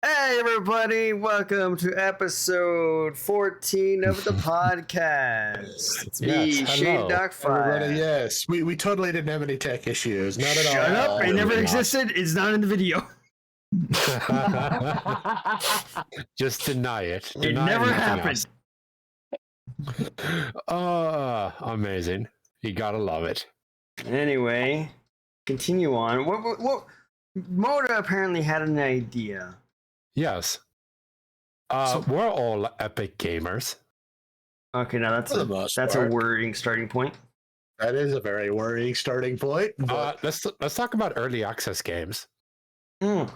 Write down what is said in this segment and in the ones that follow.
Hey, everybody, welcome to episode 14 of the podcast. It's me, Yes, Shane hello, Duckfire. Everybody, yes. We totally didn't have any tech issues. Not at all. Shut up, it never Really not. existed, it's not in the video. Just deny it. It Deny never anything happened. else. Amazing. You gotta love it. Anyway, continue on. What Moda apparently had an idea. Yes. So- We're all epic gamers. Okay, now that's For the most a part. worrying starting point. That is a very worrying starting point. But Let's talk about early access games. Mm.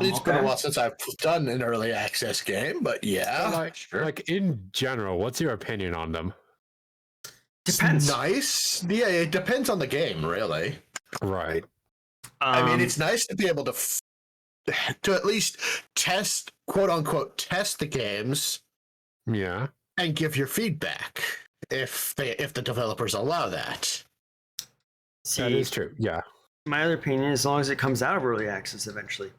it's been a while since I've done an early access game, but yeah. Like in general, what's your opinion on them? Depends. Nice. Yeah, it depends on the game, really. Right. I mean, it's nice to be able to at least test, quote unquote, test the games Yeah. and give your feedback if the developers allow that. That is true. Yeah. My other opinion, as long as it comes out of early access eventually.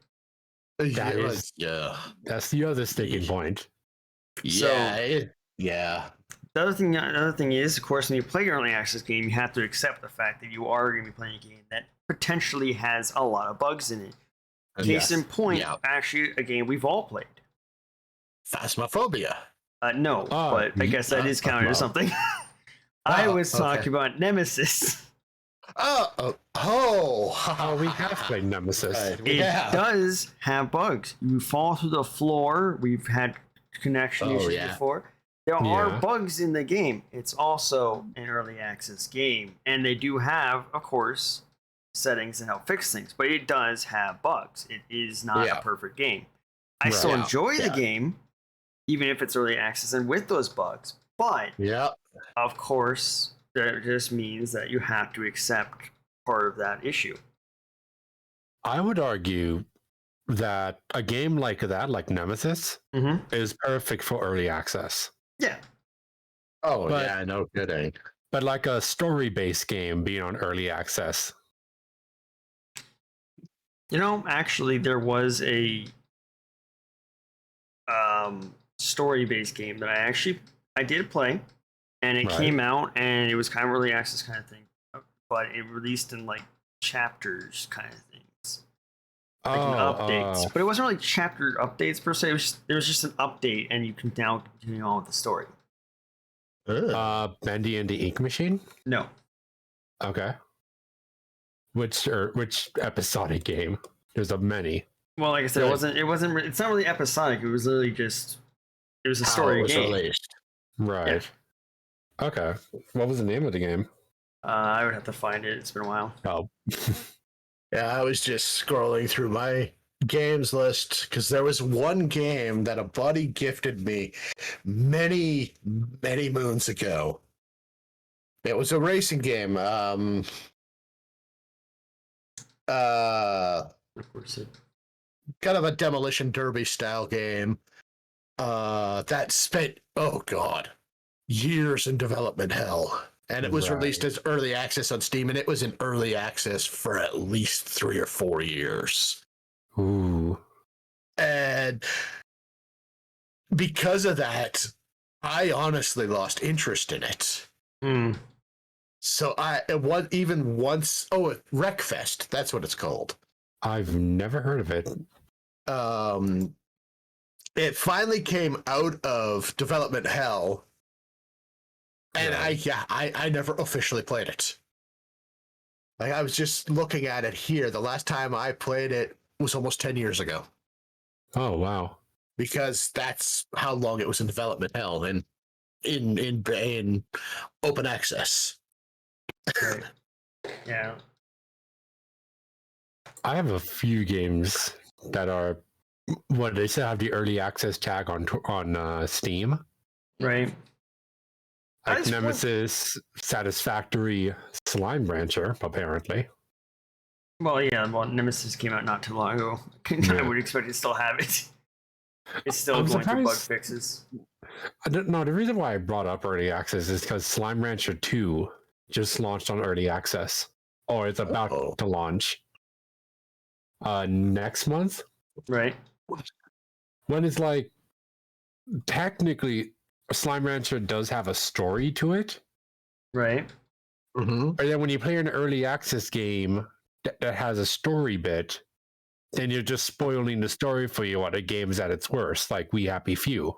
That Yeah, is- yeah. That's the other sticking point. Yeah. The other thing is, of course, when you play an early access game, you have to accept the fact that you are going to be playing a game that potentially has a lot of bugs in it. Case in point, Yeah. actually, a game we've all played. Phasmophobia. No, but I guess that is counted as something. I was talking about Nemesis. Oh, we have played Nemesis. Right. It Yeah. does have bugs. You fall through the floor. We've had connection issues yeah. before. There are Yeah. bugs in the game. It's also an early access game. And they do have, of course, settings to help fix things. But it does have bugs. It is not Yeah. a perfect game. I Right. still Yeah. enjoy the Yeah. game, even if it's early access and with those bugs. But, Yeah. of course, that just means that you have to accept part of that issue. I would argue that a game like that, like Nemesis, Mm-hmm. is perfect for early access. Yeah. Oh, But- yeah, no kidding. But like a story-based game being on early access. You know, actually, there was a story-based game that I did play, and it Right. came out, and it was kind of early access kind of thing, but it released in like chapters kind of things, like in updates. But it wasn't really chapter updates per se. It was just an update, and you can now continue on with the story. Bendy and the Ink Machine? No, Okay. Which episodic game? There's a many. well, like I said, Right. It's not really episodic. It was literally just. It was a How story it was game. released. Right. Okay. What was the name of the game? I would have to find it. It's been a while. Oh. Yeah, I was just scrolling through my games list because there was one game that a buddy gifted me many, many moons ago. It was a racing game. Of course, Kind of a demolition derby style game. That spent, oh god, years in development hell. And it was released Right. as early access on Steam, and it was in early access for at least 3 or 4 years. Ooh. And because of that, I honestly lost interest in it. Hmm. So Wreckfest, that's what it's called. I've never heard of it. It finally came out of development hell, and I never officially played it. Like, I was just looking at it here. The last time I played it was almost 10 years ago, Oh, wow. because that's how long it was in development hell and in open access. Right. Yeah. I have a few games that are what they still have the early access tag on Steam. Right. Like That's Nemesis, Satisfactory, Slime Rancher, apparently. Well, yeah. Well, Nemesis came out not too long ago. I Yeah. would expect it to still have it. It's still I'm going through bug surprised- fixes. I don't know. The reason why I brought up early access is because Slime Rancher 2 just launched on early access, or it's about Uh-oh. to launch next month. Right. When it's like, technically, Slime Rancher does have a story to it. Right. Mm-hmm. But then when you play an early access game that has a story bit, then you're just spoiling the story for you when a game's at its worst, like We Happy Few.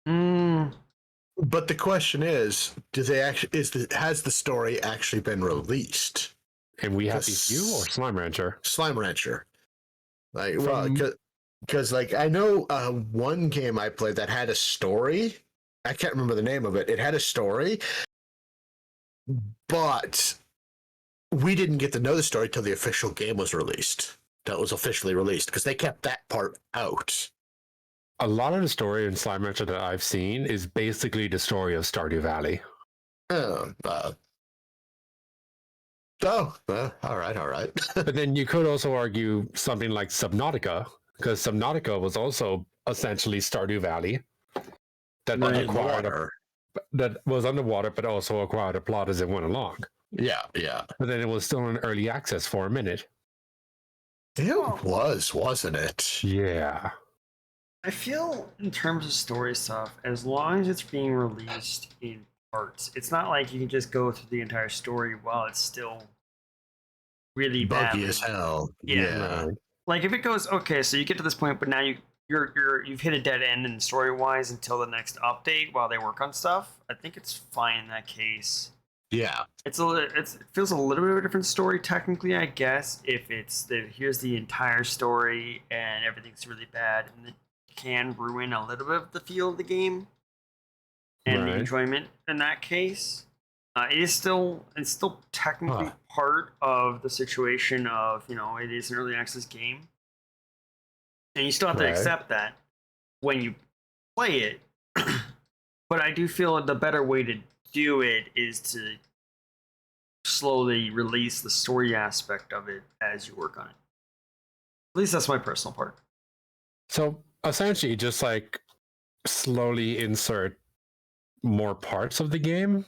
But the question is, has the story actually been released? And We Happy Few or Slime Rancher? Slime Rancher. Like, well, because like I know one game I played that had a story. I can't remember the name of it. It had a story, but we didn't get to know the story till the official game was released. That was officially released because they kept that part out. A lot of the story in Slime Rancher that I've seen is basically the story of Stardew Valley. Oh, all right. But then you could also argue something like Subnautica, because Subnautica was also essentially Stardew Valley that was underwater, but also acquired a plot as it went along. Yeah. But then it was still in early access for a minute. It was, wasn't it? Yeah. I feel in terms of story stuff, as long as it's being released in parts, it's not like you can just go through the entire story while it's still really buggy badly. as hell. Yeah. Like if it goes okay, so you get to this point, but now you've hit a dead end in story wise until the next update while they work on stuff. I think it's fine in that case. Yeah. It feels a little bit of a different story technically, I guess. If here's the entire story and everything's really bad, and it can ruin a little bit of the feel of the game and the enjoyment in that case. It's still technically part of the situation of, it is an early access game. And you still have to accept that when you play it. But I do feel the better way to do it is to slowly release the story aspect of it as you work on it. At least that's my personal part. So essentially just like slowly insert more parts of the game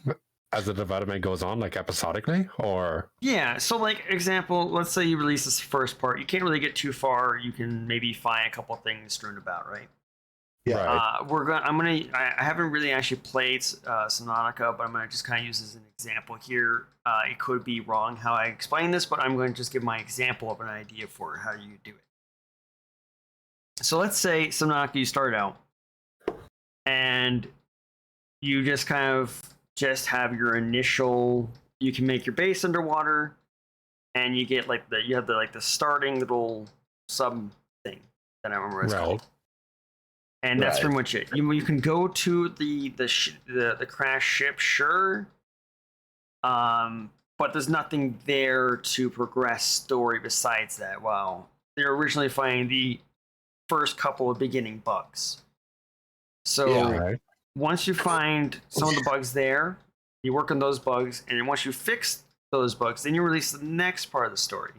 as the development goes on, like episodically, or? Yeah, so like example, let's say you release this first part. You can't really get too far. You can maybe find a couple things strewn about, right? Yeah. I haven't really actually played Subnautica, but I'm gonna just kind of use as an example here. It could be wrong how I explain this, but I'm going to just give my example of an idea for how you do it. So let's say Subnautica, you start out, and you just kind of have your initial. You can make your base underwater, and you get like the starting little sub thing that I remember what it's called. And that's pretty much it. You can go to the crash ship, sure, but there's nothing there to progress story besides that. Wow, they're originally finding the first couple of beginning bugs. So once you find some of the bugs there, you work on those bugs, and then once you fix those bugs, then you release the next part of the story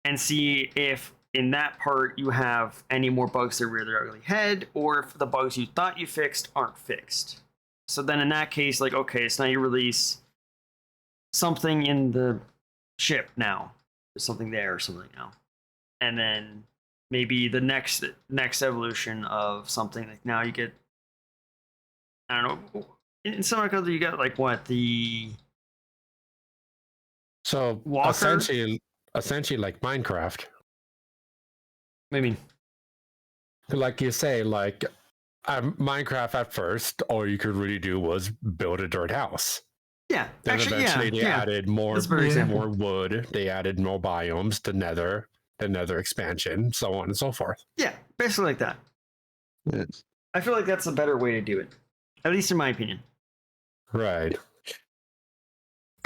and see if in that part you have any more bugs that rear their ugly head, or if the bugs you thought you fixed aren't fixed. So then in that case, like, okay, so now you release something in the ship now. There's something there or something now. And then maybe the next evolution of something, like now you get, I don't know, in some other you got like what, so Walker? essentially like Minecraft. What do you mean? Like you say, like Minecraft at first, all you could really do was build a dirt house. Yeah, then eventually they added more wood. They added more biomes, the nether expansion, so on and so forth. Yeah, basically like that. Yes. I feel like that's a better way to do it, at least in my opinion. Right.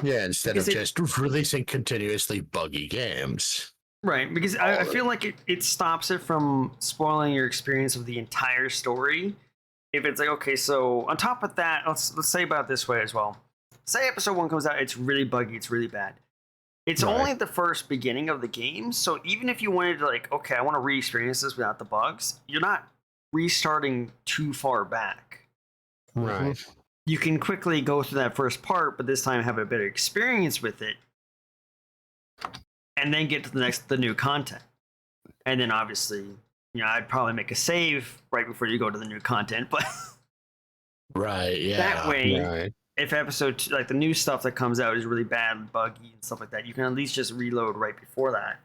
Yeah, instead of just releasing continuously buggy games. Right, because I feel like it stops it from spoiling your experience of the entire story. If it's like, okay, so on top of that, let's say about it this way as well. Say episode 1 comes out, it's really buggy, it's really bad. It's only the first beginning of the game, so even if you wanted to, like, okay, I want to re-experience this without the bugs, you're not restarting too far back. Right. You can quickly go through that first part, but this time have a better experience with it, and then get to the new content. And then obviously, I'd probably make a save right before you go to the new content, but Right, yeah. that way, Right. if episode 2, like the new stuff that comes out is really bad and buggy and stuff like that, you can at least just reload right before that.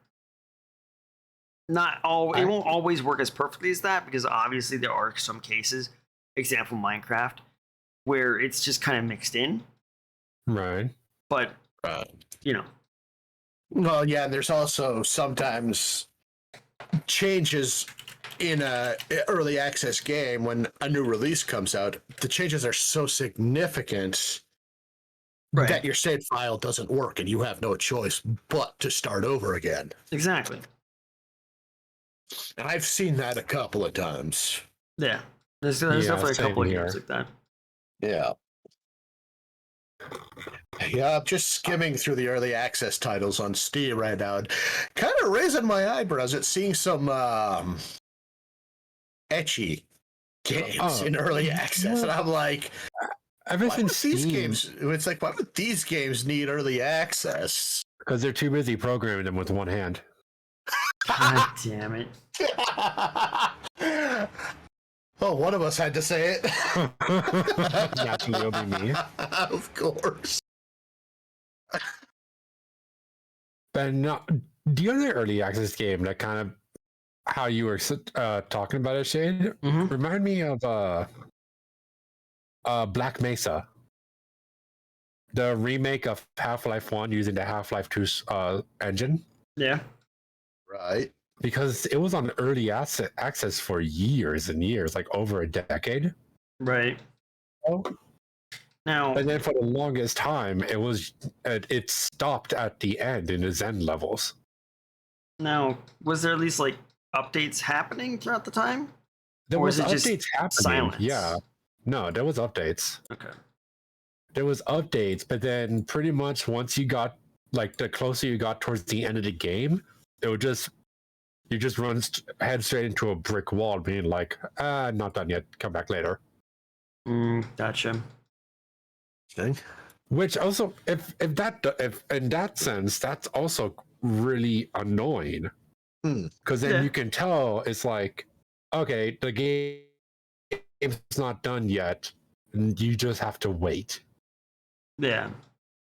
It won't always work as perfectly as that, because obviously there are some cases, example Minecraft, where it's just kind of mixed in. Right. But Right. Well, yeah, and there's also sometimes changes in a early access game when a new release comes out. The changes are so significant that your save file doesn't work and you have no choice but to start over again. Exactly. And I've seen that a couple of times. Yeah. There's definitely a couple of games like that. Yeah. Yeah, I'm just skimming through the early access titles on Steam right now and kind of raising my eyebrows at seeing some ecchi games in early access. And I'm like, Ever why would since these Steam, games, it's like, why would these games need early access? because they're too busy programming them with one hand. God damn it. Oh, one of us had to say it. Naturally, it'll be me. Of course. But no, the other early access game that kind of how you were talking about it, Shane, remind me of Black Mesa, the remake of Half-Life 1 using the Half-Life 2 engine. Yeah. Right. Because it was on early access for years and years, like over a decade. Right. Now, and then for the longest time, it stopped at the end in the Zen levels. Now, was there at least like updates happening throughout the time? There Or was is it just updates happening. silence? Yeah. No, there was updates. Okay. There was updates, but then pretty much once you got like the closer you got towards the end of the game, it would you just run head straight into a brick wall, being like, not done yet. Come back later. Gotcha. Okay. Which also, if in that sense, that's also really annoying. Because then you can tell it's like, okay, the game's not done yet, and you just have to wait. Yeah.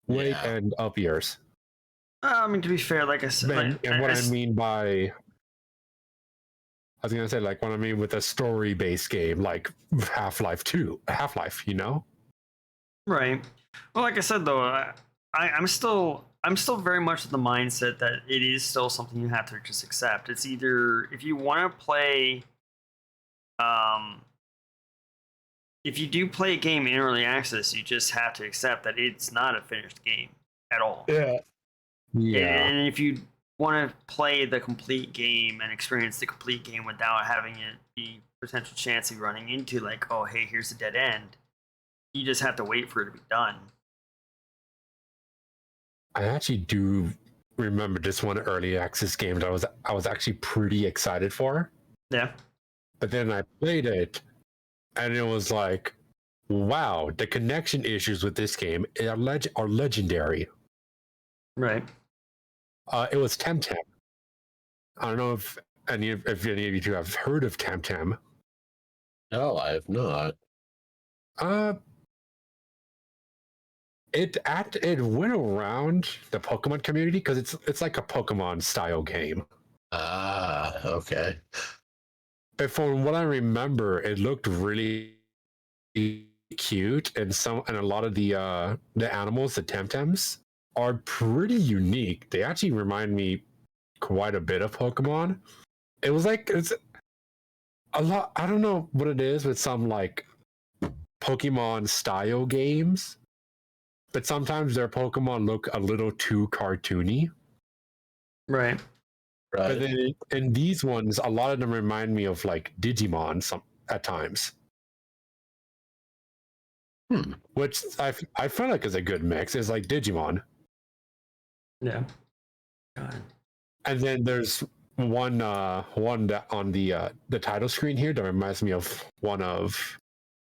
Wait and up years. I mean, to be fair, like I said, And what I mean by, I was gonna say, like, what I mean with a story-based game, like Half-Life 2, Half-Life, Right. Well, like I said, though, I'm still very much of the mindset that it is still something you have to just accept. It's either if you want to play, if you do play a game in early access, you just have to accept that it's not a finished game at all. Yeah. Yeah. And if you want to play the complete game and experience the complete game without having it be potential chance of running into like, oh, hey, here's a dead end, you just have to wait for it to be done. I actually do remember this one early access game that I was actually pretty excited for. Yeah. But then I played it, and it was like, wow, the connection issues with this game are legendary. Right. It was Temtem. I don't know if any of you two have heard of Temtem. No, I have not. It went around the Pokemon community because it's like a Pokemon style game. Ah, okay. But from what I remember, it looked really cute, and a lot of the animals, the Temtems, are pretty unique. They actually remind me quite a bit of Pokemon. It was like it's a lot. I don't know what it is with some like Pokemon style games, but sometimes their Pokemon look a little too cartoony. Right. But then in these ones, a lot of them remind me of like Digimon at times. Which I feel like is a good mix. It's like Digimon. Yeah. God. And then there's one that on the title screen here that reminds me of one of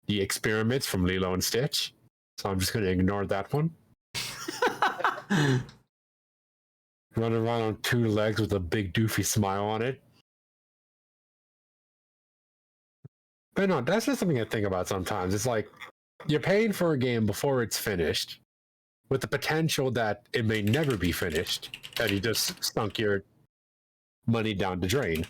the experiments from Lilo and Stitch. So I'm just going to ignore that one. Run around on two legs with a big doofy smile on it. But no, that's just something I think about sometimes. It's like you're paying for a game before it's finished, with the potential that it may never be finished, and you just sunk your money down the drain.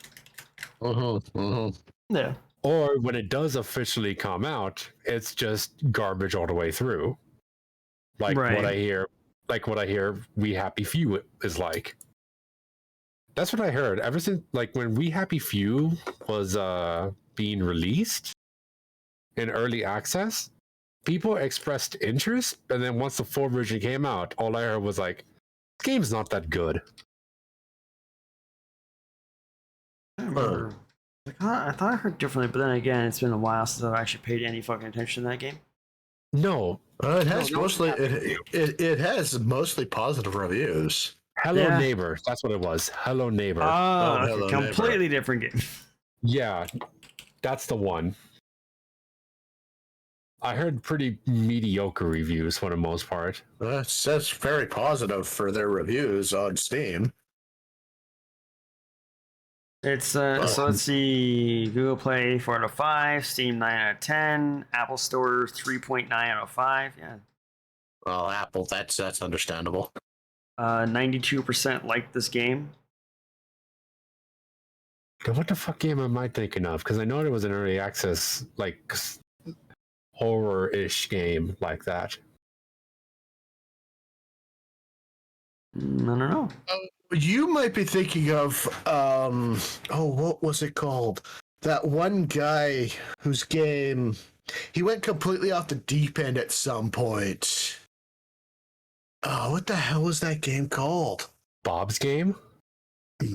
Yeah. Or when it does officially come out, it's just garbage all the way through. Like what I hear, We Happy Few is like. That's what I heard. Ever since, like, when We Happy Few was being released in early access, people expressed interest, and then once the full version came out, all I heard was like, "This game's not that good." I remember. I thought I heard differently, but then again, it's been a while since I've actually paid any fucking attention to that game. No, it has it has mostly positive reviews. Hello Neighbor, that's what it was. Hello Neighbor. Oh, okay. Completely different game. Yeah, that's the one. I heard pretty mediocre reviews for the most part. That's very positive for their reviews on Steam. It's so let's see. Google Play 4 out of 5, Steam 9 out of 10, Apple Store 3.9 out of 5. Yeah. Well, Apple, that's understandable. 92% liked this game. What the fuck game am I thinking of? Because I know there was an early access, like, horror-ish game like that. I don't know. You might be thinking of what was it called? That one guy whose game he went completely off the deep end at some point. Oh, what the hell was that game called? Bob's Game?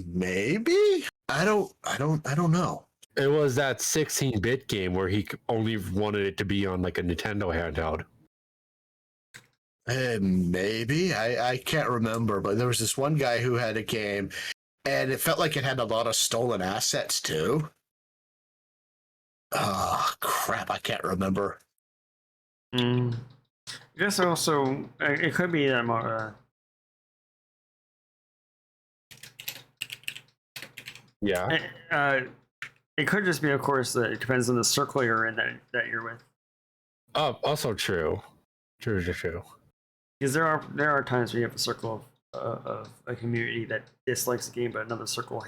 Maybe? I don't know. It was that 16-bit game where he only wanted it to be on like a Nintendo handheld. Maybe. I can't remember, but there was this one guy who had a game, and it felt like it had a lot of stolen assets too. Oh, crap, I can't remember. I guess also, it could be that more... Yeah. It could just be, of course, that it depends on the circle you're in that you're with. Oh, also true. True. Because there are times where you have a circle of a community that dislikes the game, but another circle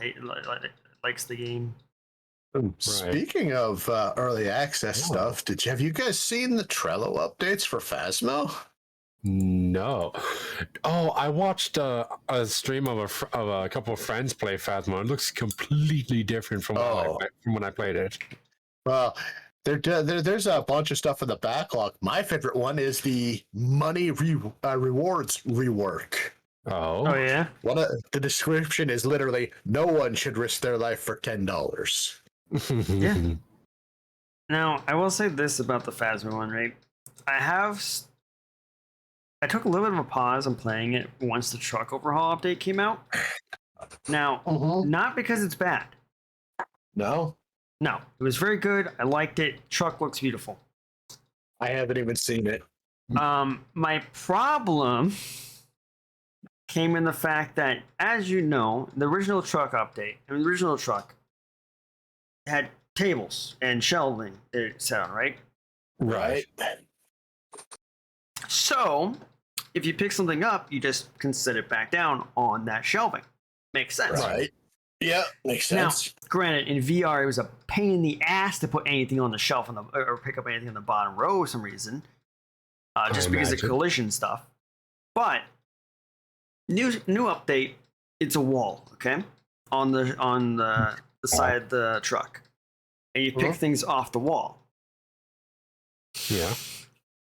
likes the game. Right. Speaking of early access stuff, have you guys seen the Trello updates for Phasmo? No. Oh, I watched a stream of a couple of friends play Phasmo. It looks completely different from when I played it. Well, there's a bunch of stuff in the backlog. My favorite one is the money rewards rework. Oh yeah. The description is literally, no one should risk their life for $10. Yeah. Now, I will say this about the Phasmo one, right? I took a little bit of a pause on playing it once the truck overhaul update came out. Now, not because it's bad. No, it was very good. I liked it. Truck looks beautiful. I haven't even seen it. My problem came in the fact that, as you know, the original truck update, the original truck had tables and shelving set on, right? Right. So, if you pick something up, you just can set it back down on that shelving. Makes sense. Right. Yeah, makes sense. Now, granted, in VR, it was a pain in the ass to put anything on the shelf or pick up anything on the bottom row for some reason, just because of collision stuff. But new update, it's a wall, okay, on the side of the truck, and you pick things off the wall. Yeah.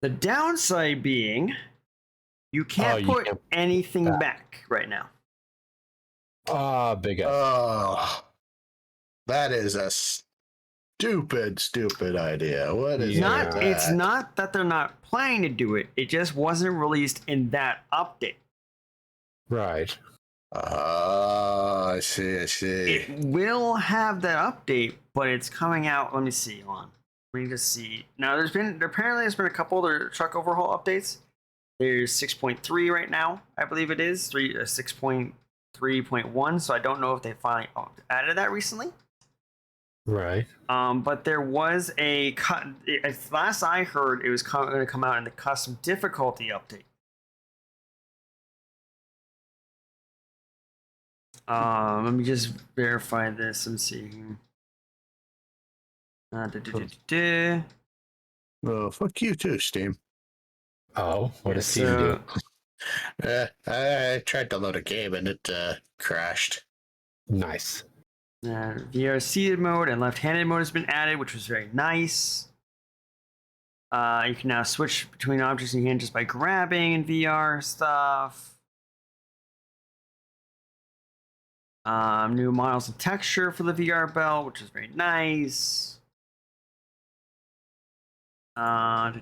The downside being, you can't put anything back right now. Big that is a stupid idea. What is that? It's not that they're not planning to do it. It just wasn't released in that update. Right. I see. It will have that update, but it's coming out. Let me see. Hold on. Let me just see. Now, there's been a couple other truck overhaul updates. There's 6.3 right now, I believe it is. 6.3.1. So I don't know if they finally added that recently. Right. But there was a cut. Last I heard, it was going to come out in the custom difficulty update. Let me just verify this. Let me see. Oh, fuck you too, Steam. Oh, what Yeah, does Steam do? I tried to load a game and it crashed. Nice. VR seated mode and left-handed mode has been added, which was very nice. You can now switch between objects in your hand just by grabbing in VR stuff. New models of texture for the VR belt, which is very nice. I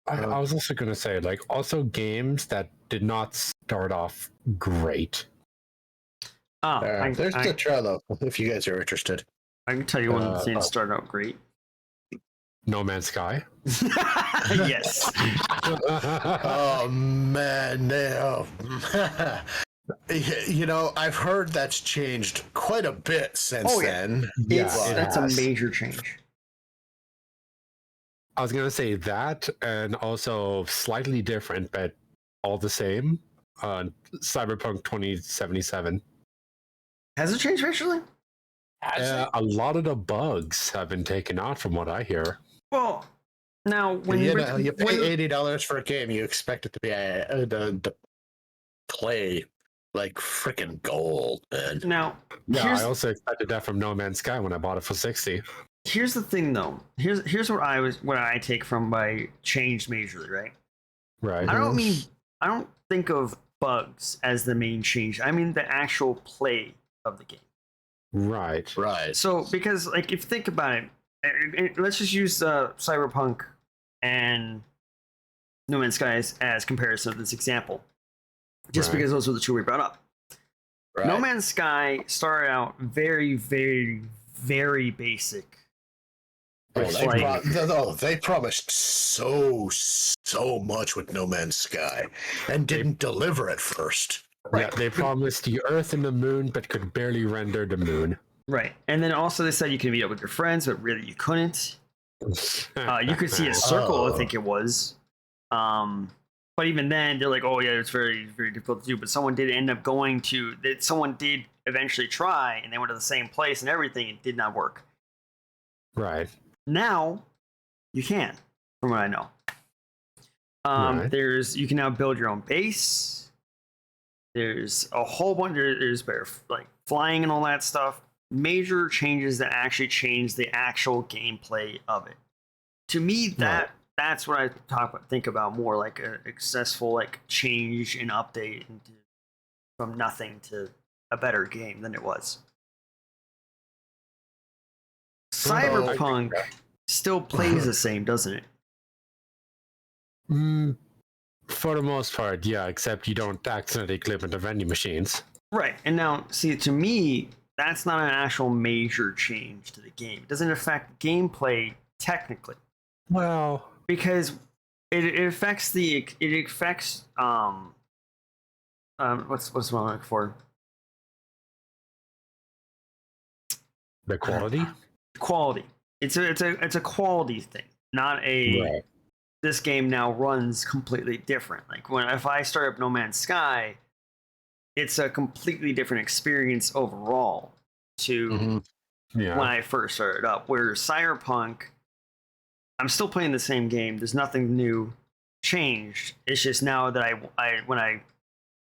was also going to say, like, also games that did not start off great. Oh, there's the trailer if you guys are interested. I can tell you one that didn't start out great. No Man's Sky. Yes. Oh man, you know, I've heard that's changed quite a bit since then. That's a major change. I was going to say that, and also slightly different, but all the same. Cyberpunk 2077. Has it changed actually? A lot of the bugs have been taken out, from what I hear. Well, now when you pay $80 for a game, you expect it to be to play like freaking gold, man. Now, yeah, I also expected that from No Man's Sky when I bought it for $60. Here's the thing, though. Here's what I take from by changed majorly, right? Right. I don't think of bugs as the main change. I mean the actual play of the game. Right. Right. So because like if you think about it, let's just use Cyberpunk and No Man's Sky as comparison of this example, just because those are the two we brought up. Right. No Man's Sky started out very, very, very basic. They promised so much with No Man's Sky and didn't deliver at first. Right. Yeah, they promised the Earth and the Moon, but could barely render the Moon. Right, and then also they said you could meet up with your friends, but really you couldn't. You could see a circle, I think it was. But even then, they're like, "Oh yeah, it's very, very difficult to do." But someone did end up going to that. Someone did eventually try, and they went to the same place and everything. It did not work. Right. Now, you can, from what I know. You can now build your own base. There's a whole bunch. There's better like flying and all that stuff. Major changes that actually change the actual gameplay of it. To me, that's what I think about more like a successful like change and update from nothing to a better game than it was. Cyberpunk still plays the same, doesn't it? For the most part, yeah, except you don't accidentally clip into vending machines. Right. And now, see, to me, that's not an actual major change to the game. It doesn't affect gameplay technically. Well, because it affects what's what I'm looking for? The quality? Quality. It's a quality thing, not a this game now runs completely different. Like if I start up No Man's Sky, it's a completely different experience overall to when I first started up. Where Cyberpunk, I'm still playing the same game. There's nothing new changed. It's just now that I when I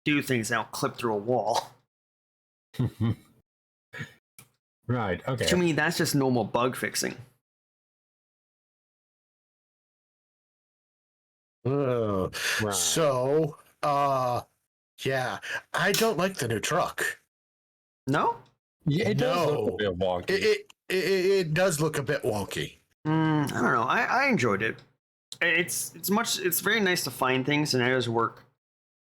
do things, I don't clip through a wall. Right. Okay. To me, that's just normal bug fixing. So, yeah, I don't like the new truck. No? Yeah, it does look a bit wonky. It does look a bit wonky. I don't know. I enjoyed it. It's very nice to find things and it does work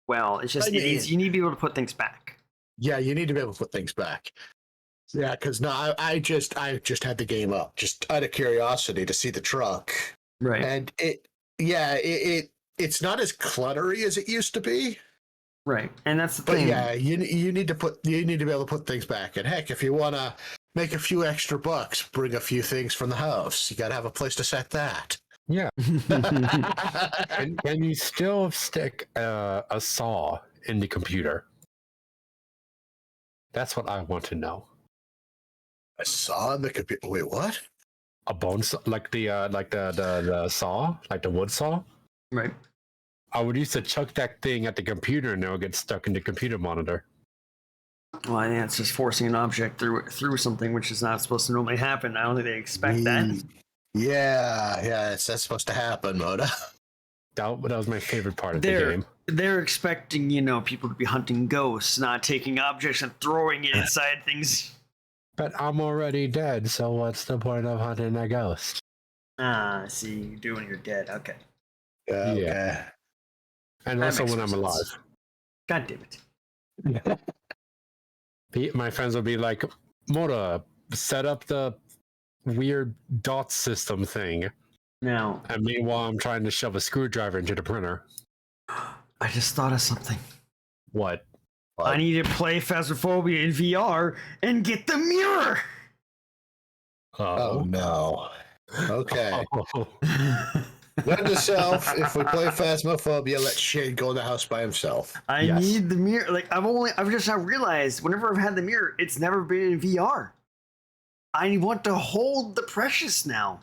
well. It's just you need to be able to put things back. Yeah, you need to be able to put things back. Yeah, because no, I just had the game up just out of curiosity to see the truck. Right. And it's not as cluttery as it used to be. Right, and that's the But thing. yeah, you need to be able to put things back. And heck, if you want to make a few extra bucks, bring a few things from the house. You got to have a place to set that. Yeah. Can you still stick a saw in the computer? That's what I want to know. I saw in the computer. Wait, what? A bone saw, like the saw, like the wood saw. Right. I would used to chuck that thing at the computer, and it would get stuck in the computer monitor. Well, I think it's just forcing an object through something, which is not supposed to normally happen. I don't think they expect that. Yeah, that's supposed to happen, Moda. That was my favorite part of the game. They're expecting, people to be hunting ghosts, not taking objects and throwing it inside things. But I'm already dead, so what's the point of hunting a ghost? Ah, see, you do when you're dead. Okay. Okay. Yeah. And That also makes when I'm more alive. sense. God damn it. My friends will be like, Mora, set up the weird dot system thing. Now, And meanwhile, I'm trying to shove a screwdriver into the printer. I just thought of something. What? I need to play Phasmophobia in VR and get the mirror. Oh no. Okay. Oh. Note to self: if we play Phasmophobia, let Shade go in the house by himself. I need the mirror. Like I've just now realized whenever I've had the mirror, it's never been in VR. I want to hold the precious now.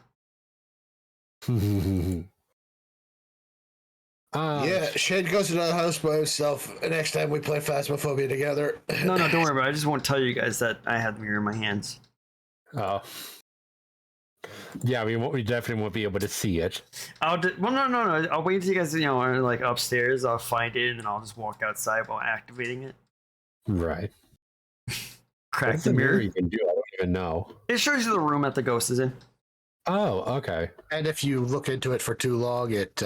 Yeah, Shade goes into the house by himself. Next time we play Phasmophobia together. No, don't worry about it. I just won't tell you guys that I had the mirror in my hands. Oh. Yeah, we definitely won't be able to see it. No. I'll wait until you guys, are like upstairs. I'll find it and then I'll just walk outside while activating it. Right. Crack What's the mirror. you can do? I don't even know. It shows you the room that the ghost is in. Oh, okay. And if you look into it for too long, it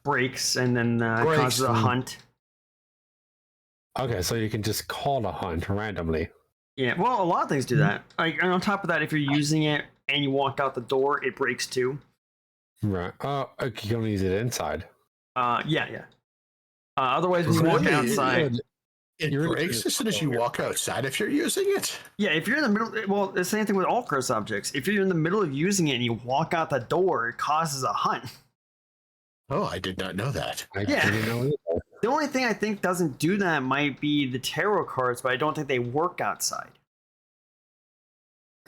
breaks and then causes a hunt. Okay, so you can just call a hunt randomly. Yeah, well, a lot of things do that. Like, and on top of that, if you're using it and you walk out the door, it breaks too. Right. Oh, you can only use it inside. Yeah. Otherwise, when you walk outside, it breaks as soon as you walk outside if you're using it. Yeah, if you're in the middle, well, the same thing with all cursed objects. If you're in the middle of using it and you walk out the door, it causes a hunt. Oh, I did not know that. I didn't know either. The only thing I think doesn't do that might be the tarot cards, but I don't think they work outside.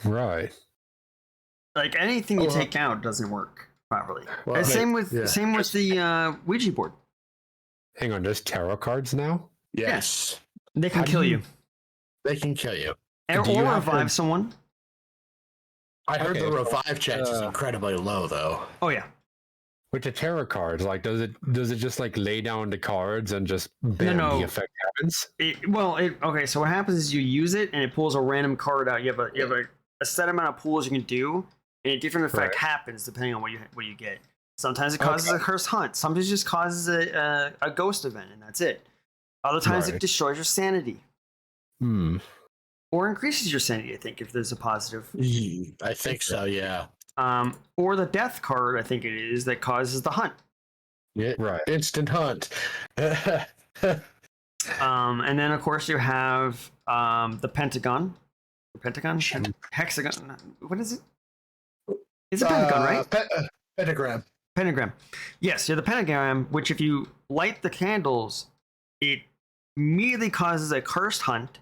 Right. Like anything you take out doesn't work properly. Well, same with the Ouija board. Hang on, there's tarot cards now? Yes. They can kill you. They can kill you. Or revive someone. I heard the revive chance is incredibly low, though. Oh yeah. With the tarot cards, like does it just like lay down the cards and just bam, the effect happens? Okay. So what happens is you use it and it pulls a random card out. You have a set amount of pools you can do, and a different effect happens depending on what you get. Sometimes it causes a cursed hunt. Sometimes it just causes a ghost event, and that's it. Other times it destroys your sanity. Or increases your sanity, I think, if there's a positive. I think so, yeah. Or the death card, I think it is, that causes the hunt. Yeah, right. Instant hunt. And then, of course, you have the pentagon. Hexagon. What is it? It's a pentagon, right? Pentagram. Pentagram. Yes, you're the pentagram, which if you light the candles, it immediately causes a cursed hunt.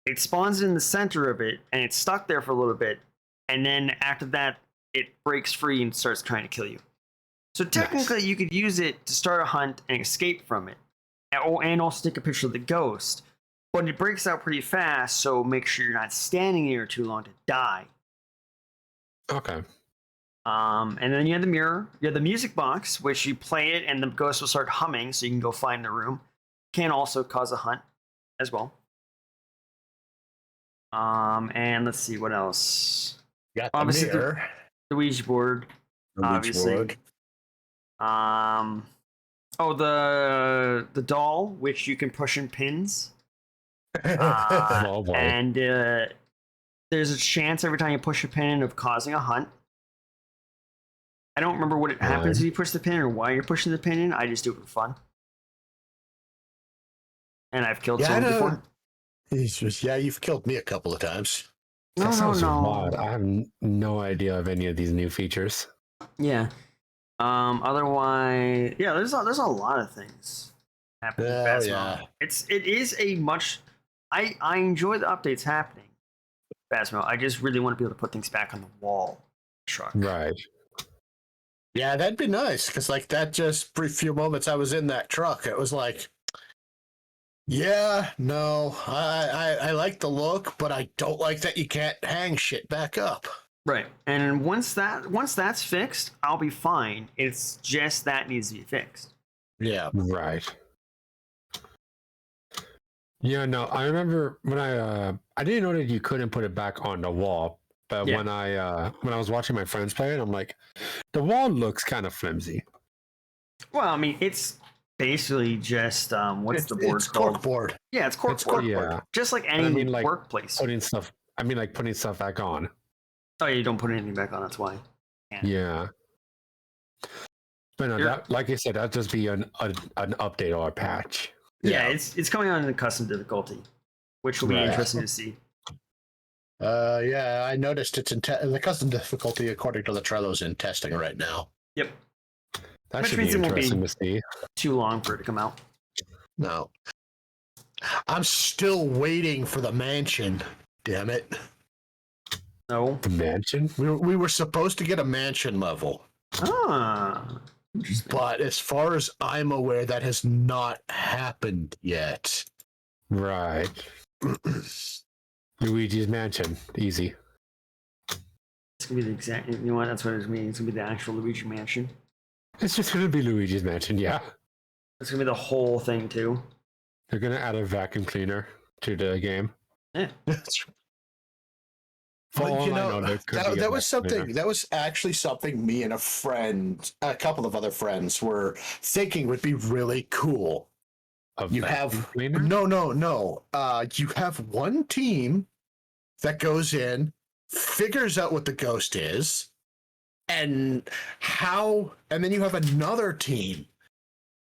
It spawns in the center of it, and it's stuck there for a little bit. And then after that, it breaks free and starts trying to kill you. So technically, you could use it to start a hunt and escape from it. And also take a picture of the ghost. But it breaks out pretty fast, so make sure you're not standing there too long to die. Okay. And then you have the mirror. You have the music box, which you play it and the ghost will start humming, so you can go find the room. Can also cause a hunt as well. And let's see what else. Got the obviously mirror. The Ouija board. Obviously. The doll, which you can push in pins. And there's a chance every time you push a pin of causing a hunt. I don't remember what happens if you push the pin or why you're pushing the pin in. I just do it for fun. and I've killed Yeah, I someone know. before. Yeah, you've killed me a couple of times. No, That no, sounds no. wild. I have no idea of any of these new features. Yeah. Otherwise, yeah. There's a lot of things happening. In Oh, Phasmo. yeah. It is a much. I enjoy the updates happening. Phasmo. I just really want to be able to put things back on the wall. Truck. Right. Yeah, that'd be nice, because like that just for a few moments I was in that truck, it was like, yeah, no, I like the look, but I don't like that you can't hang shit back up. Right. And once that's fixed, I'll be fine. It's just that needs to be fixed. Yeah. Right. Yeah, no, I remember when I didn't know that you couldn't put it back on the wall, but Yeah. when I was watching my friends play it, I'm like, the wall looks kind of flimsy. Well, I mean, it's basically just what's the board It's called? corkboard. Yeah, it's corkboard. Yeah. Just like But any I mean, like, workplace. putting stuff back on. Oh, yeah, you don't put anything back on. That's why. Yeah. But no, You're- that, like I said, that'd just be an update or a patch. Yeah, it's coming on in custom difficulty, which will be Right. interesting to see. Yeah, I noticed it's in the custom difficulty according to the Trello's in testing right now. Yep. That Which should be means it won't be- interesting to see. Too long for it to come out. No. I'm still waiting for the mansion. Damn it. No. The mansion? We were supposed to get a mansion level, Ah. Interesting. but as far as I'm aware, that has not happened yet. Right. Luigi's Mansion. Easy. It's gonna be the exact. You know what? That's what it means. It's gonna be the actual Luigi Mansion. It's just going to be Luigi's Mansion, yeah. It's gonna be the whole thing too. They're going to add a vacuum cleaner to the game. Yeah. For Well, all you I know, there could be a that was vacuum cleaner. something. That was actually something me and a couple of other friends, were thinking would be really cool. A You vacuum have cleaner? no. You have one team that goes in, figures out what the ghost is, and then you have another team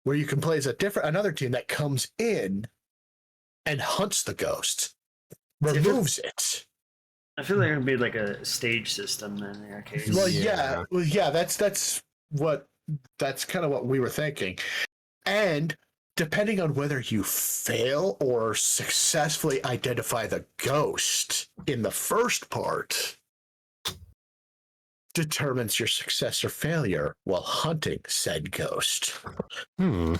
where you can play as another team that comes in and hunts the ghost, removes it. I feel like it would be like a stage system then in that case. Well, Yeah. yeah. That's kind of what we were thinking, and depending on whether you fail or successfully identify the ghost in the first part, determines your success or failure while hunting said ghost. I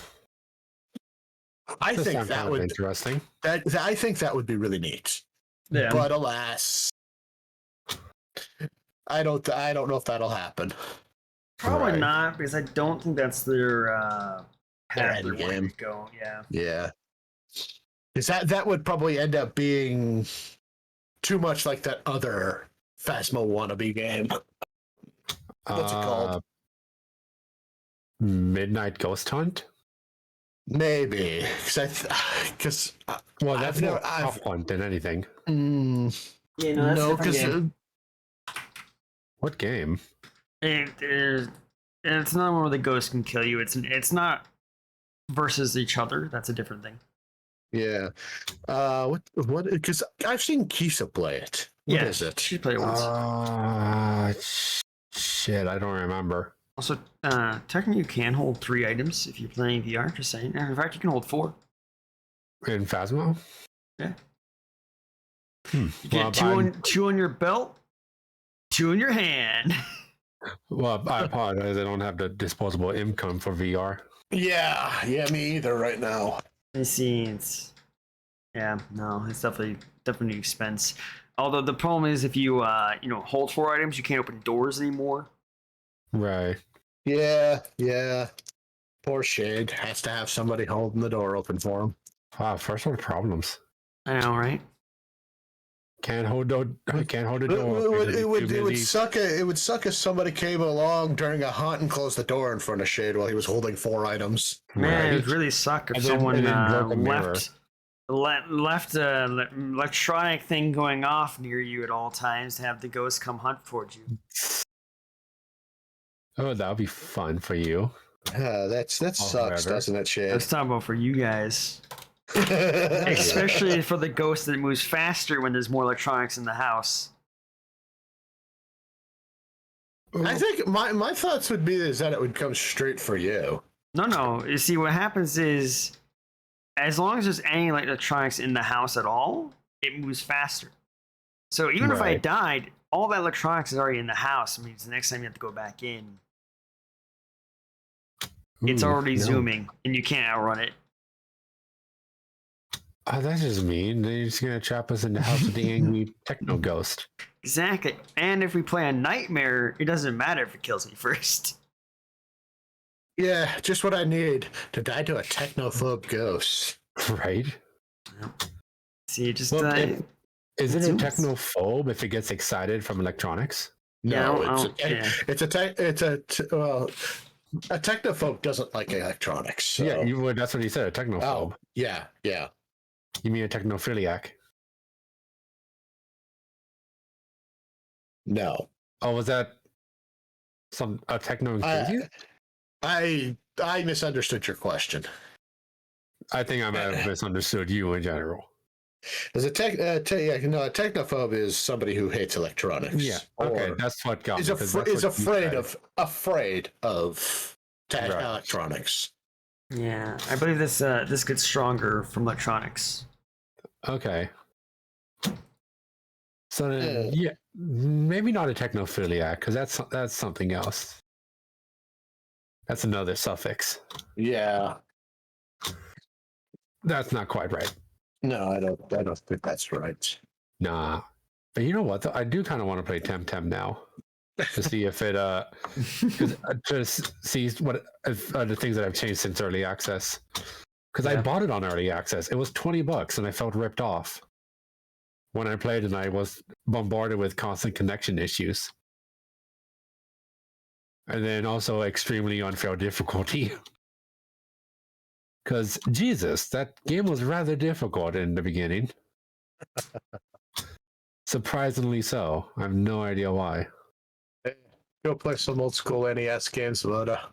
That think sounds that kind of would interesting. I think that would be really neat. Yeah. But alas, I don't know if that'll happen. Probably Right. not, because I don't think that's their path end they're wanting game. to go. Yeah. Yeah. Because that would probably end up being too much like that other Phasmo wannabe game. What's it called? Midnight Ghost Hunt? Maybe. Because Well, that's more I've- tough hunt than anything. Yeah, no, because What game? it's not one where the ghost can kill you. It's not versus each other. That's a different thing. yeah. What? Because I've seen Kisa play it. What is it? She played it once. Shit, I don't remember. Also, technically, you can hold 3 items if you're playing VR. Just saying. In fact, you can hold 4. In Phasmo? Yeah. Hmm. You get two on your belt, 2 in your hand. Well, I apologize. I don't have the disposable income for VR. Yeah, me either right now. I see. It's definitely an expense. Although the problem is, if you hold 4 items, you can't open doors anymore. Right. Yeah. Poor Shade has to have somebody holding the door open for him. Wow, first world problems. I know, right? Can't hold the door. It would suck. It would suck if somebody came along during a hunt and closed the door in front of Shade while he was holding 4 items. Man, it Right. would really suck if And then- someone and then broke a mirror. left an electronic thing going off near you at all times to have the ghost come hunt for you. Oh, that would be fun for you. That sucks, However. doesn't it, I Shade? was talking about for you guys. Especially for the ghost that moves faster when there's more electronics in the house. I think my thoughts would be is that it would come straight for you. No. You see, what happens is, as long as there's any electronics in the house at all, it moves faster. So even if I died, all that electronics is already in the house. It means the next time you have to go back in, it's already zooming, and you can't outrun it. Oh, that's just mean. They're just gonna trap us in the house with the angry techno ghost. Exactly. And if we play a nightmare, it doesn't matter if it kills me first. Yeah, just what I need to die to a technophobe ghost. Right. See, just is it a technophobe if it gets excited from electronics? No, a technophobe doesn't like electronics. So. Yeah, that's what he said. A technophobe. Oh, yeah. You mean a technophiliac? No. Oh, was that a techno enthusiast? I misunderstood your question. I think I might have misunderstood you in general. As a technophobe is somebody who hates electronics. Yeah. Okay, that's what got me. Is afraid of electronics. Yeah, I believe this gets stronger from electronics. Okay. So then, yeah, maybe not a technophiliac because that's something else. That's another suffix. Yeah. That's not quite right. No, I don't think that's right. Nah. But you know what? Though? I do kind of want to play Temtem now to see if it to see what if, the things that have changed since early access. Because I bought it on early access. It was $20 and I felt ripped off when I played, and I was bombarded with constant connection issues. And then also extremely unfair difficulty. Because, Jesus, that game was rather difficult in the beginning. Surprisingly so. I have no idea why. Go play some old school NES games, Loda.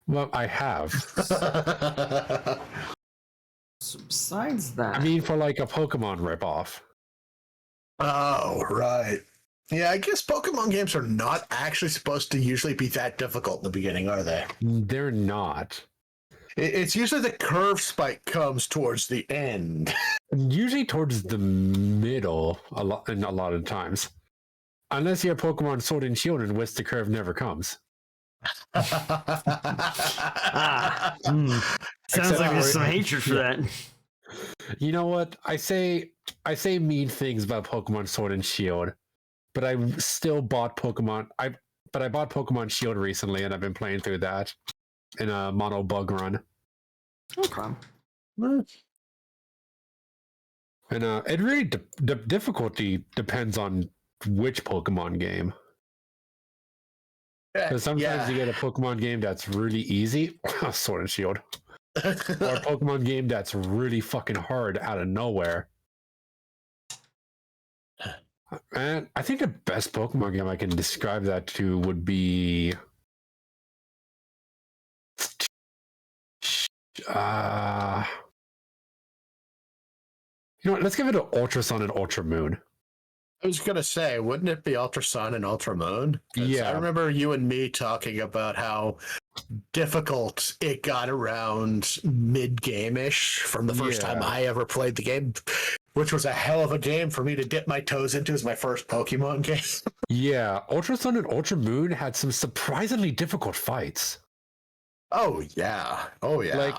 Well, I have. So besides that... I mean, for like a Pokemon ripoff. Oh, right. Yeah, I guess Pokemon games are not actually supposed to usually be that difficult in the beginning, are they? They're not. It's usually the curve spike comes towards the end. Usually towards the middle, a lot of times. Unless you have Pokemon Sword and Shield, in which the curve never comes. Sounds like there's some hatred for that. You know what? I say mean things about Pokemon Sword and Shield, but I still bought Pokemon. I bought Pokemon Shield recently, and I've been playing through that in a mono bug run. Okay. And it really the difficulty depends on which Pokemon game. Because sometimes you get a Pokemon game that's really easy, Sword and Shield, or a Pokemon game that's really fucking hard out of nowhere. And I think the best Pokemon game I can describe that to would be you know what, let's give it an Ultra Sun and Ultra Moon. I was going to say, wouldn't it be Ultra Sun and Ultra Moon? Yeah. I remember you and me talking about how difficult it got around mid-game-ish from the first time I ever played the game, which was a hell of a game for me to dip my toes into as my first Pokemon game. Yeah, Ultra Sun and Ultra Moon had some surprisingly difficult fights. Oh, yeah. Like,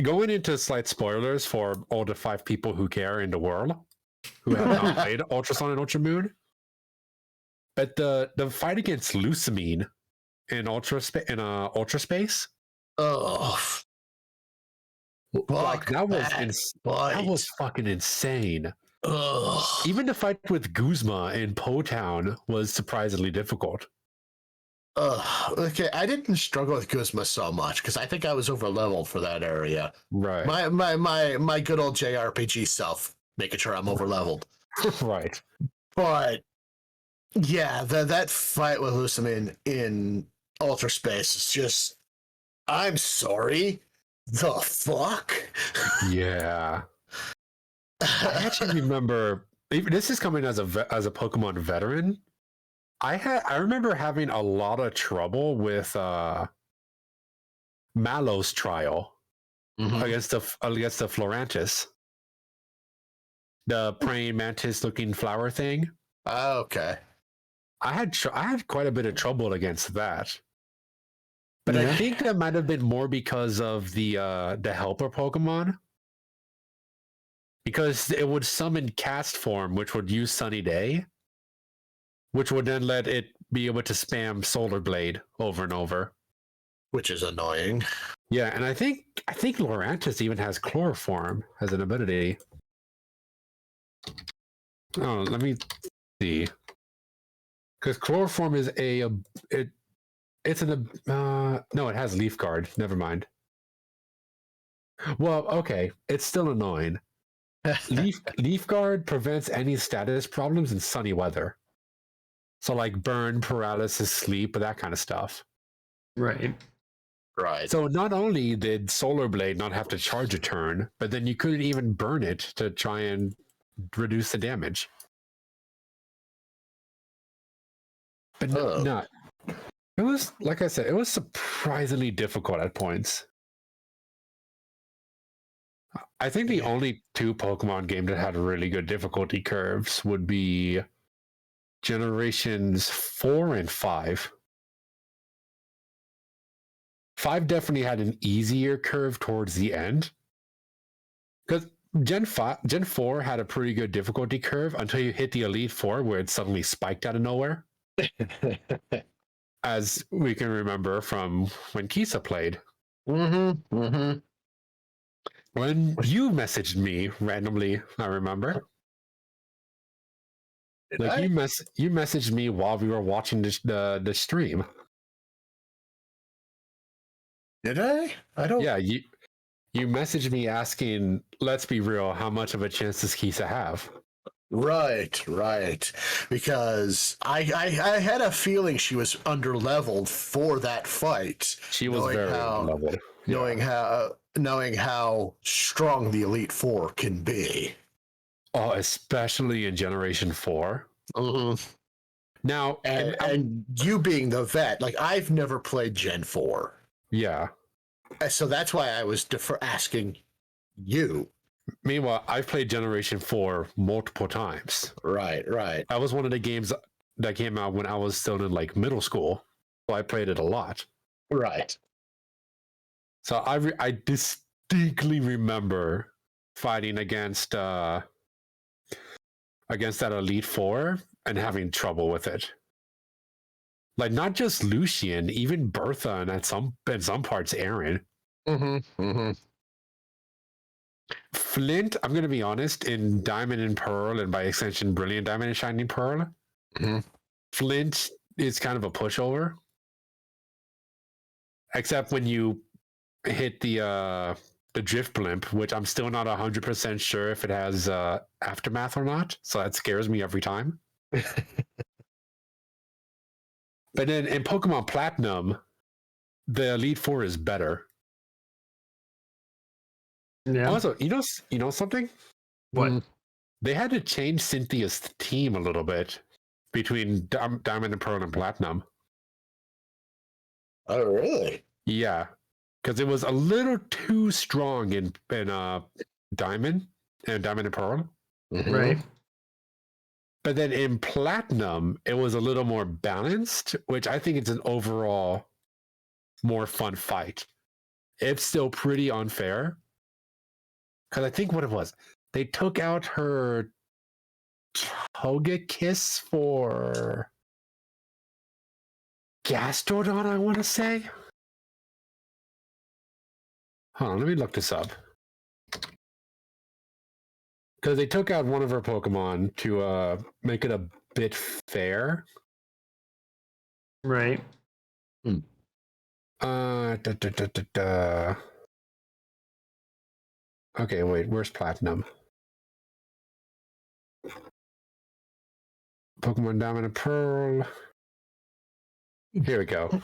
going into slight spoilers for all the 5 people who care in the world who have not played Ultra Sun and Ultra Moon. But the fight against Lucamine in Ultra Space. Oh, like that was fucking insane. Ugh. Even the fight with Guzma in Po Town was surprisingly difficult. Okay, I didn't struggle with Guzma so much because I think I was over leveled for that area. Right. My good old JRPG self making sure I'm over leveled. Right. But yeah, that fight with Lucamine in Ultra Space is just, I'm sorry. The fuck? Yeah. I actually remember. This is coming as a Pokemon veteran. I remember having a lot of trouble with Mallow's trial against the Florantis, the praying mantis looking flower thing. Oh, okay. I had quite a bit of trouble against that. But Yeah. I think that might have been more because of the helper Pokemon. Because it would summon cast form, which would use Sunny Day, which would then let it be able to spam Solar Blade over and over. Which is annoying. Yeah, and I think Lurantis even has Chloroform as an ability. Oh, let me see. Because Chloroform is it's an no, it has Leaf Guard. Never mind. Well, okay, it's still annoying. Leaf Guard prevents any status problems in sunny weather. So like burn, paralysis, sleep, that kind of stuff. Right. Right. So not only did Solar Blade not have to charge a turn, but then you couldn't even burn it to try and reduce the damage. But no, it was, like I said, it was surprisingly difficult at points. I think the only two Pokemon games that had really good difficulty curves would be Generations 4 and 5. 5 definitely had an easier curve towards the end. Because Gen 4 had a pretty good difficulty curve until you hit the Elite Four, where it suddenly spiked out of nowhere. As we can remember from when Kisa played. When you messaged me randomly, I remember. Did like I? You messaged me while we were watching the stream. Did I? I don't. Yeah, you messaged me asking, let's be real, how much of a chance does Kisa have? Right. Because I had a feeling she was under-leveled for that fight. She was very leveled. Knowing how strong the Elite Four can be. Oh, especially in Generation 4. Now, and you being the vet, like I've never played Gen 4. Yeah. So that's why I was asking you. Meanwhile, I've played Generation 4 multiple times. Right. That was one of the games that came out when I was still in like middle school. So I played it a lot. Right. So I distinctly remember fighting against that Elite Four and having trouble with it. Like not just Lucian, even Bertha, and in some parts Aaron. Flint, I'm going to be honest, in Diamond and Pearl, and by extension Brilliant Diamond and Shining Pearl, Flint is kind of a pushover. Except when you hit the Drift Blimp, which I'm still not 100% sure if it has Aftermath or not, so that scares me every time. But then in Pokemon Platinum, the Elite Four is better. Yeah. Also, you know something? What? They had to change Cynthia's team a little bit between Diamond and Pearl and Platinum. Oh, really? Yeah, because it was a little too strong in Diamond and Pearl. Right. But then in Platinum, it was a little more balanced, which I think it's an overall more fun fight. It's still pretty unfair. Because I think what it was, they took out her Togekiss for Gastrodon, I want to say. Hold on, let me look this up. Because they took out one of her Pokemon to make it a bit fair. Right. Okay, wait, where's Platinum? Pokemon Diamond and Pearl. Here we go.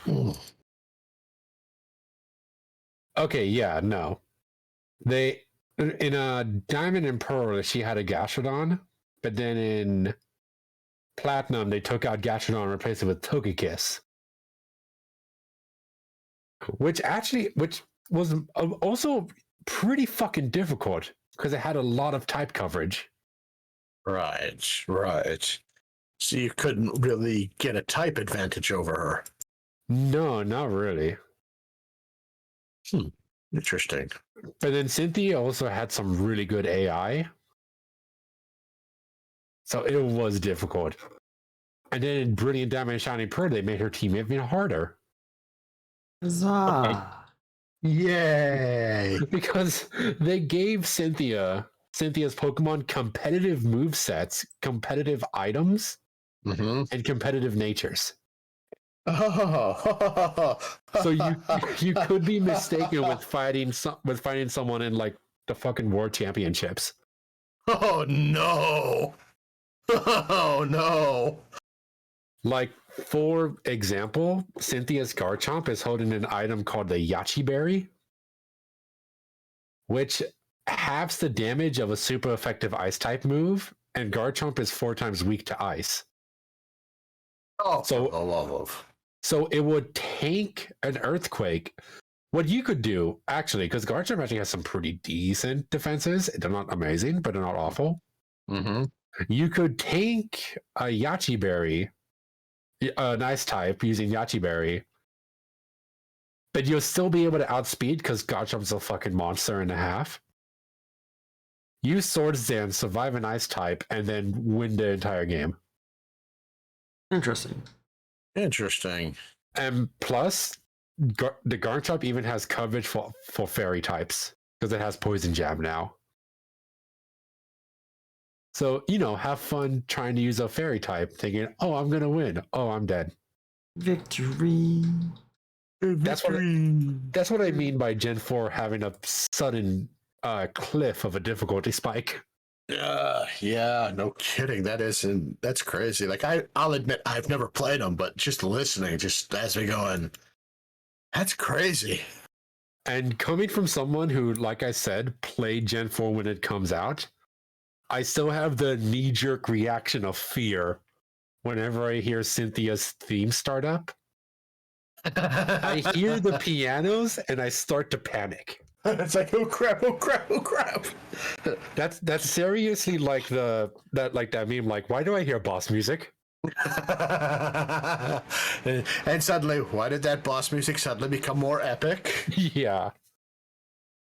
Okay, yeah, no. In Diamond and Pearl, she had a Gastrodon, but then in Platinum, they took out Gastrodon and replaced it with Togekiss. Which was also pretty fucking difficult because it had a lot of type coverage. Right. So you couldn't really get a type advantage over her. No, not really. Interesting. But then Cynthia also had some really good AI. So it was difficult. And then in Brilliant Diamond and Shining Pearl, they made her team even harder. Huzzah. Yay! Because they gave Cynthia's Pokemon competitive movesets, competitive items, and competitive natures. Oh. So you could be mistaken with fighting someone in like the fucking World Championships. Oh no! Oh no! Like, for example, Cynthia's Garchomp is holding an item called the Yachi Berry, which halves the damage of a super effective ice type move, and Garchomp is 4 times weak to ice. Oh, so the love of. So it would tank an earthquake. What you could do, actually, because Garchomp actually has some pretty decent defenses. They're not amazing, but they're not awful. You could tank a Yachi Berry, a nice type, using Yachi Berry, but you'll still be able to outspeed because Garchomp's a fucking monster and a half. Use Swords Dance, survive an ice type, and then win the entire game. Interesting. And plus, the Garchomp even has coverage for fairy types because it has Poison Jab now. So, have fun trying to use a fairy type, thinking, oh, I'm going to win. Oh, I'm dead. Victory. That's what I mean by Gen 4 having a sudden cliff of a difficulty spike. Yeah, no kidding. That's crazy. Like I'll admit I've never played them, but just listening, just as we go in, that's crazy. And coming from someone who, like I said, played Gen 4 when it comes out, I still have the knee-jerk reaction of fear whenever I hear Cynthia's theme start up. I hear the pianos and I start to panic. It's like, oh crap. That's seriously like that meme, like, why do I hear boss music? And suddenly, why did that boss music suddenly become more epic? Yeah.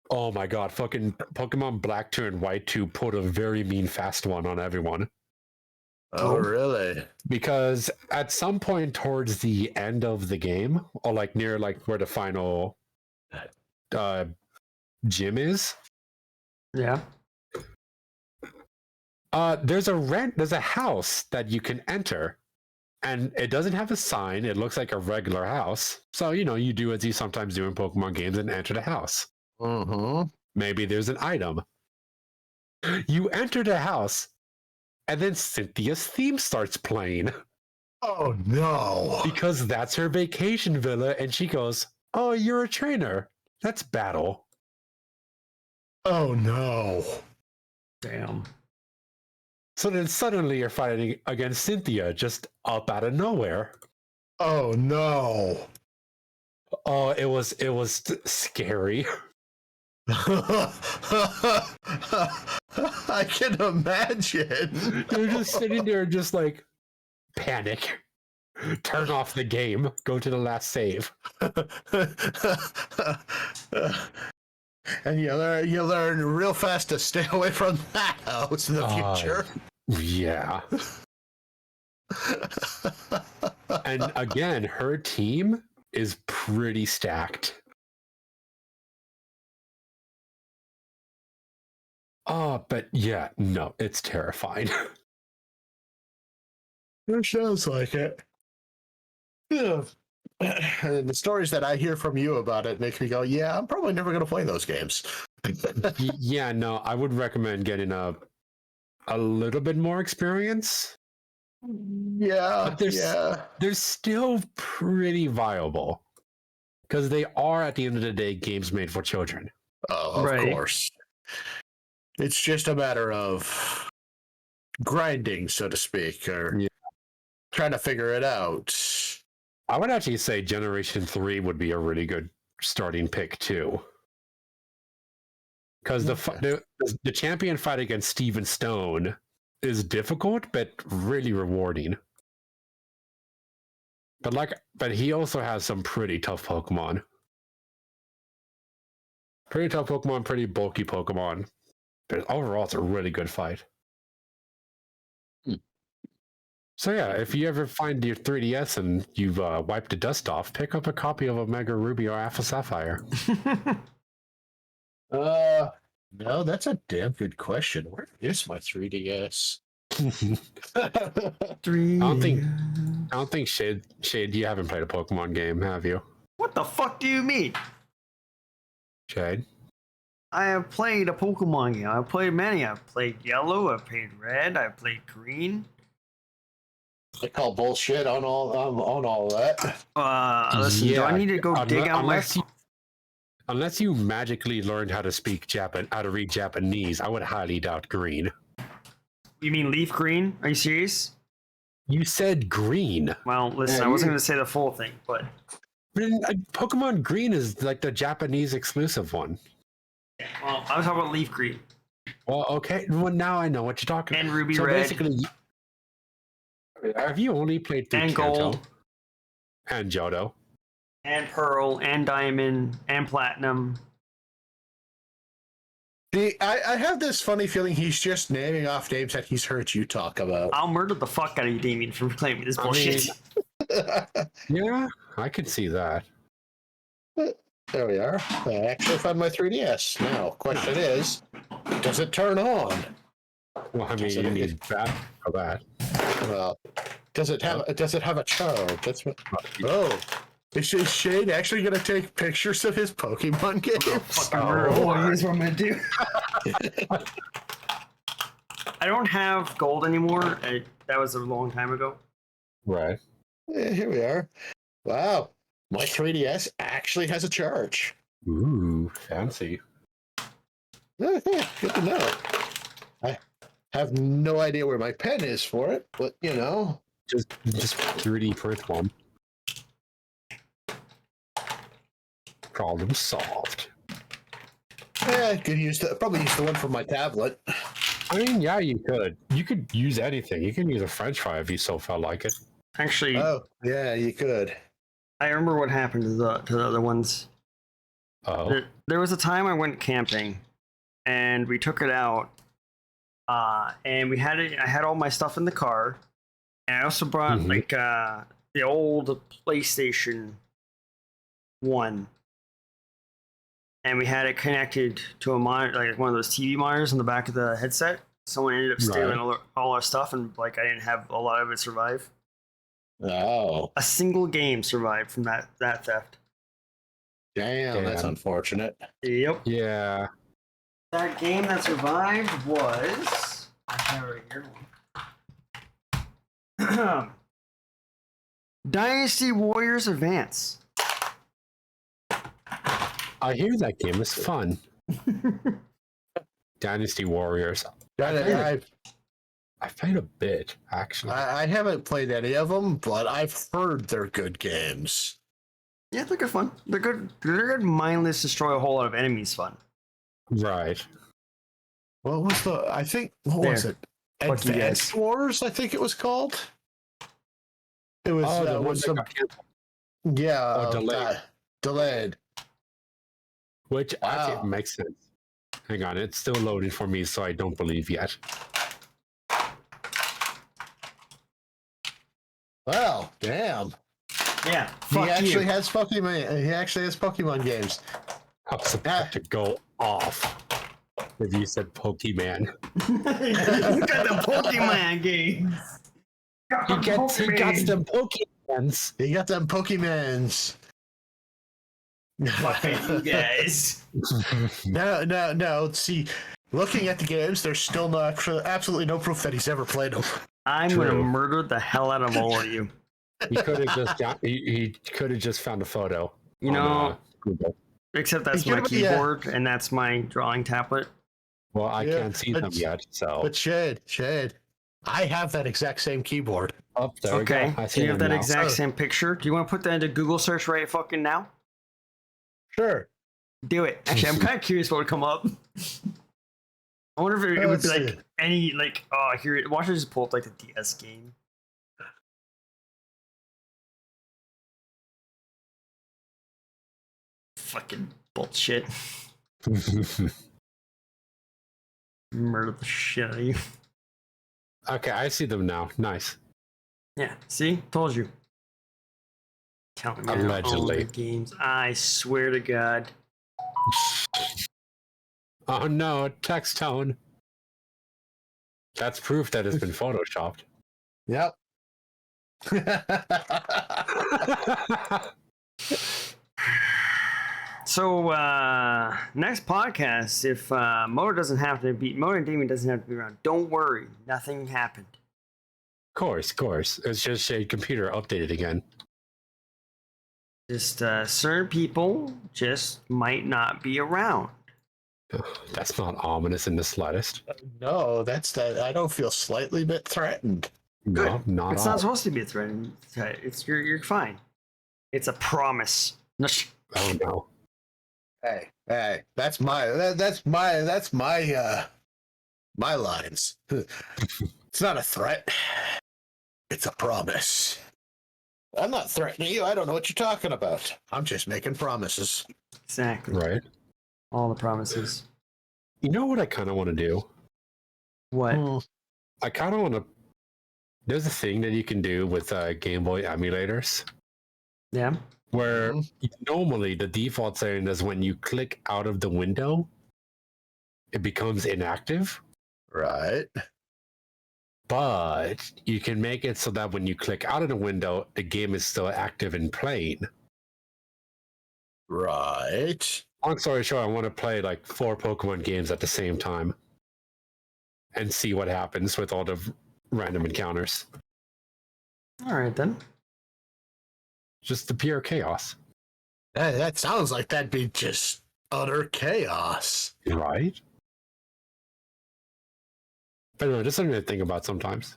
Oh my god, fucking Pokemon Black 2 and White 2 put a very mean fast one on everyone. Oh, really? Because at some point towards the end of the game, or like near like where the final gym is. Yeah. There's a house that you can enter, and it doesn't have a sign. It looks like a regular house. So, you do as you sometimes do in Pokemon games and enter the house. Maybe there's an item. You enter the house, and then Cynthia's theme starts playing. Oh, no. Because that's her vacation villa, and she goes, oh, you're a trainer. Let's battle. Oh, no. Damn. So then suddenly you're fighting against Cynthia just up out of nowhere. Oh, no. Oh, it was scary. I can imagine. You're just sitting there just like, panic. Turn off the game. Go to the last save. And you learn real fast to stay away from that house in the future. Yeah. And again, her team is pretty stacked. Oh, but yeah, no, it's terrifying. It sounds like it. Yeah. And the stories that I hear from you about it make me go, yeah, I'm probably never going to play those games. Yeah, no, I would recommend getting a little bit more experience. Yeah, but they're still pretty viable because they are, at the end of the day, games made for children. Oh, of course. It's just a matter of grinding, so to speak, or trying to figure it out. I would actually say Generation 3 would be a really good starting pick too. Because the champion fight against Steven Stone is difficult, but really rewarding. But he also has some pretty tough Pokemon. Pretty tough Pokemon, pretty bulky Pokemon. But overall, it's a really good fight. So yeah, if you ever find your 3DS and you've wiped the dust off, pick up a copy of Omega Ruby or Alpha Sapphire. No, that's a damn good question. Where is my 3DS? I don't think Shade, you haven't played a Pokemon game, have you? What the fuck do you mean? Shade? I have played a Pokemon game. I've played many. I've played Yellow. I've played Red. I've played Green. I call bullshit on all that. Listen, do I need to go dig out my... Unless you magically learned how to speak how to read Japanese, I would highly doubt Green. You mean Leaf Green? Are you serious? You said Green. Well, listen, I wasn't going to say the full thing, but... Pokemon Green is like the Japanese exclusive one. Well, I was talking about Leaf Green. Well, okay. Well, now I know what you're talking about. And Ruby so Red. Basically, have you only played through and Kanto? Gold. And Johto? And Pearl, and Diamond, and Platinum. See, I have this funny feeling he's just naming off names that he's heard you talk about. I'll murder the fuck out of you, Damien, for claiming this bullshit. Yeah, I can see that. There we are. I actually found my 3DS. Now, question is, does it turn on? Well, I mean, you need that for that. Well, does it have a charge? That's what. Oh, is Shane actually gonna take pictures of his Pokemon games? Here's what I'm gonna do. I don't have Gold anymore. That was a long time ago. Right. Yeah, here we are. Wow, my 3DS actually has a charge. Ooh, fancy. Yeah, good to know. I have no idea where my pen is for it, but you know, just 3D print one. Problem solved. Yeah, I could probably use the one from my tablet. I mean, yeah, you could. You could use anything. You can use a French fry if you so felt like it. Actually, oh yeah, you could. I remember what happened to the other ones. Oh. There was a time I went camping, and we took it out, and we had it. I had all my stuff in the car, and I also brought the old PlayStation 1. And we had it connected to a monitor, like one of those TV monitors on the back of the headset. Someone ended up stealing all our stuff, and I didn't have a lot of it survive. Oh. A single game survived from that theft. Damn, that's unfortunate. Yep. Yeah. That game that survived was... I have it right here. Dynasty Warriors Advance. I hear that game is fun. Dynasty Warriors. I've played a bit, actually. I haven't played any of them, but I've heard they're good games. Yeah, they're good fun. They're good. They're good. Mindless, destroy a whole lot of enemies. Fun. Right. What was the? I think what was it? Advanced Wars. I think it was called. It was delayed. Which actually makes sense. Hang on, it's still loading for me, so I don't believe yet. Well, damn. Yeah, he actually has Pokemon. He actually has Pokemon games. I was about to go off if you said Pokemon. You got the Pokemon games. He got them Pokemons. He got them Pokemons. Fucking you guys. No. See, looking at the games, there's still absolutely no proof that he's ever played them. I'm gonna murder the hell out of all of you. He could have just found a photo. You know, Google. Except that's my keyboard and that's my drawing tablet. Well, I can't see them yet, so. But Shade, I have that exact same keyboard. Oh, there we Okay. go. I Do see you have them that now. exact same picture? Do you want to put that into Google search right fucking now? Sure. Do it. Actually, I'm kind of curious what would come up. I wonder if it would be like any like here. Watch me just pull up like the DS game. Fucking bullshit. Murder the shit out of you. Okay, I see them now. Nice. Yeah. See, told you. Counting me Allegedly. games. I swear to God. Oh no, text tone. That's proof that it's been photoshopped. Yep. So next podcast, if Motor and Damien doesn't have to be around, don't worry, nothing happened. Of course. It's just a computer updated again. Just certain people just might not be around. That's not ominous in the slightest. No, that's that. I don't feel slightly bit threatened. Good. No, not It's all. not supposed to be a threat. It's you're fine. It's a promise. Oh no. Hey, that's my my lines. It's not a threat. It's a promise. I'm not threatening you. I don't know what you're talking about. I'm just making promises. Exactly. Right. All the promises. You know what I kind of want to do? What? I kind of want to. There's a thing that you can do with Game Boy emulators Yeah. where normally the default setting is when you click out of the window, it becomes inactive. Right. But you can make it so that when you click out of the window, the game is still active and playing. Right. Long story short, I want to play like 4 Pokemon games at the same time and see what happens with all the random encounters. All right then. Just the pure chaos. That sounds like that'd be just utter chaos. Right? But anyway, just something to think about sometimes.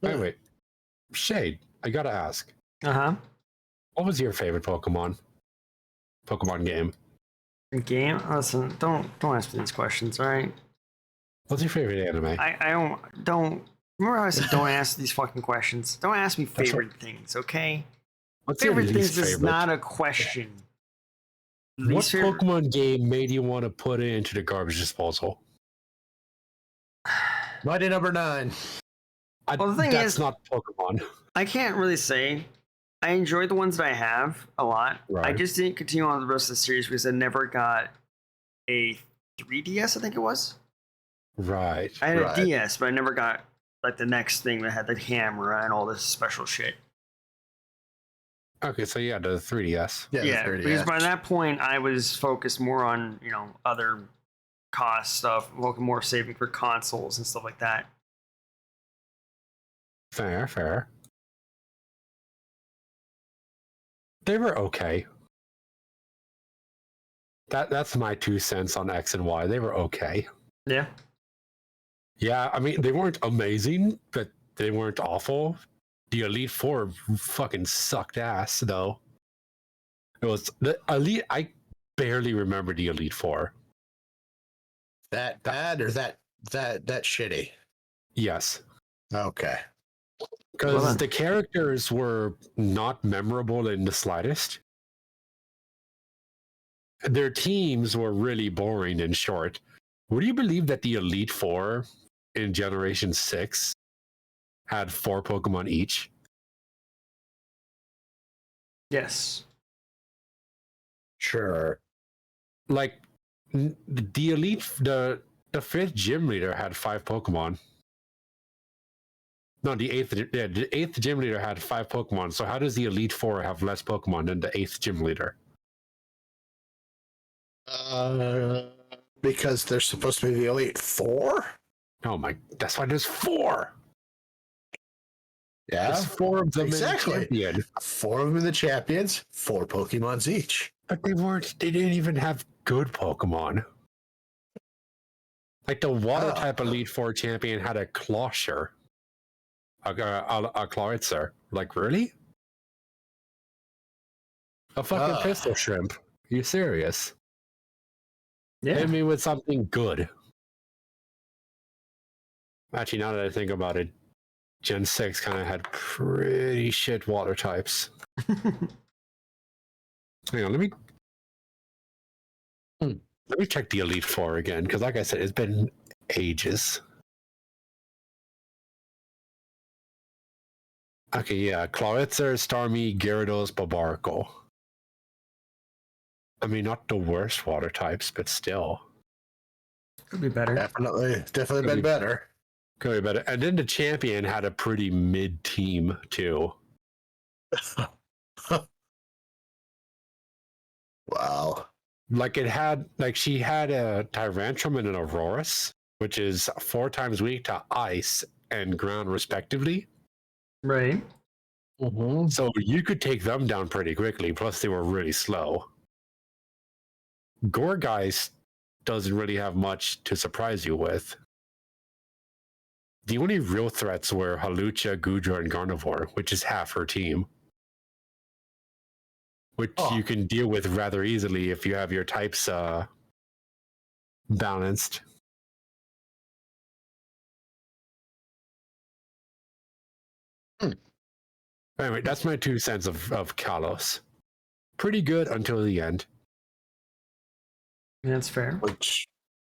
Wait. Shade, I gotta ask. Uh-huh. What was your favorite Pokemon game? Game? Listen, don't ask me these questions, all right? What's your favorite anime? I don't remember how I said don't ask these fucking questions. Don't ask me That's favorite things, okay? What's your Favorite least things is favorite? not a question. What Least favorite- Pokemon game made you want to put it into the garbage disposal? Mighty number 9. Well, the thing that's is- not Pokemon. I can't really say. I enjoyed the ones that I have a lot. I Right. just didn't continue on the rest of the series because I never got a 3DS, I think it was. Right. I had Right. a DS, but I never got like the next thing that had the camera and all this special shit. Okay, so yeah, the 3DS. Yeah, the 30, because by that point I was focused more on, other cost stuff, looking more saving for consoles and stuff like that. Fair. They were okay. That's my 2 cents on X and Y. They were okay. Yeah. Yeah, I mean, they weren't amazing, but they weren't awful. The Elite Four fucking sucked ass, though. It was the Elite. I barely remember the Elite Four. That bad or that shitty? Yes, Okay. because Well, the characters were not memorable in the slightest. Their teams were really boring and short. Would you believe that the Elite Four in Generation 6 had 4 Pokemon each? Yes. Sure. Like the Elite, the 5th gym leader had 5 Pokemon. No, the 8th gym leader had 5 Pokemon. So how does the Elite Four have less Pokemon than the 8th gym leader? Because they're supposed to be the Elite Four? Oh my, that's why there's 4. Yeah. There's 4 of them Exactly. in the champion. 4 of them in the champions, 4 Pokemons each. But they didn't even have good Pokemon. Like the water type Elite Four champion had a Clawsher, a Clawitzer. Like, really? A fucking pistol shrimp? Are you serious? Yeah. Hit me with something good. Actually, now that I think about it, Gen 6 kind of had pretty shit water types. Hang on, let me check the Elite Four again, because like I said, it's been ages. Okay, yeah, Clawitzer, Starmie, Gyarados, Babarko. I mean, not the worst water types, but still. Could be better. Definitely been better. Could be better. And then the champion had a pretty mid team too. Wow. Like she had a Tyrantrum and an Aurorus, which is 4 times weak to ice and ground respectively. Right. Mm-hmm. So you could take them down pretty quickly, plus they were really slow. Gourgeist doesn't really have much to surprise you with. The only real threats were Hawlucha, Goodra, and Gardevoir, which is half her team. Which you can deal with rather easily if you have your types balanced. Anyway, that's my 2 cents of Kalos. Pretty good until the end. That's fair.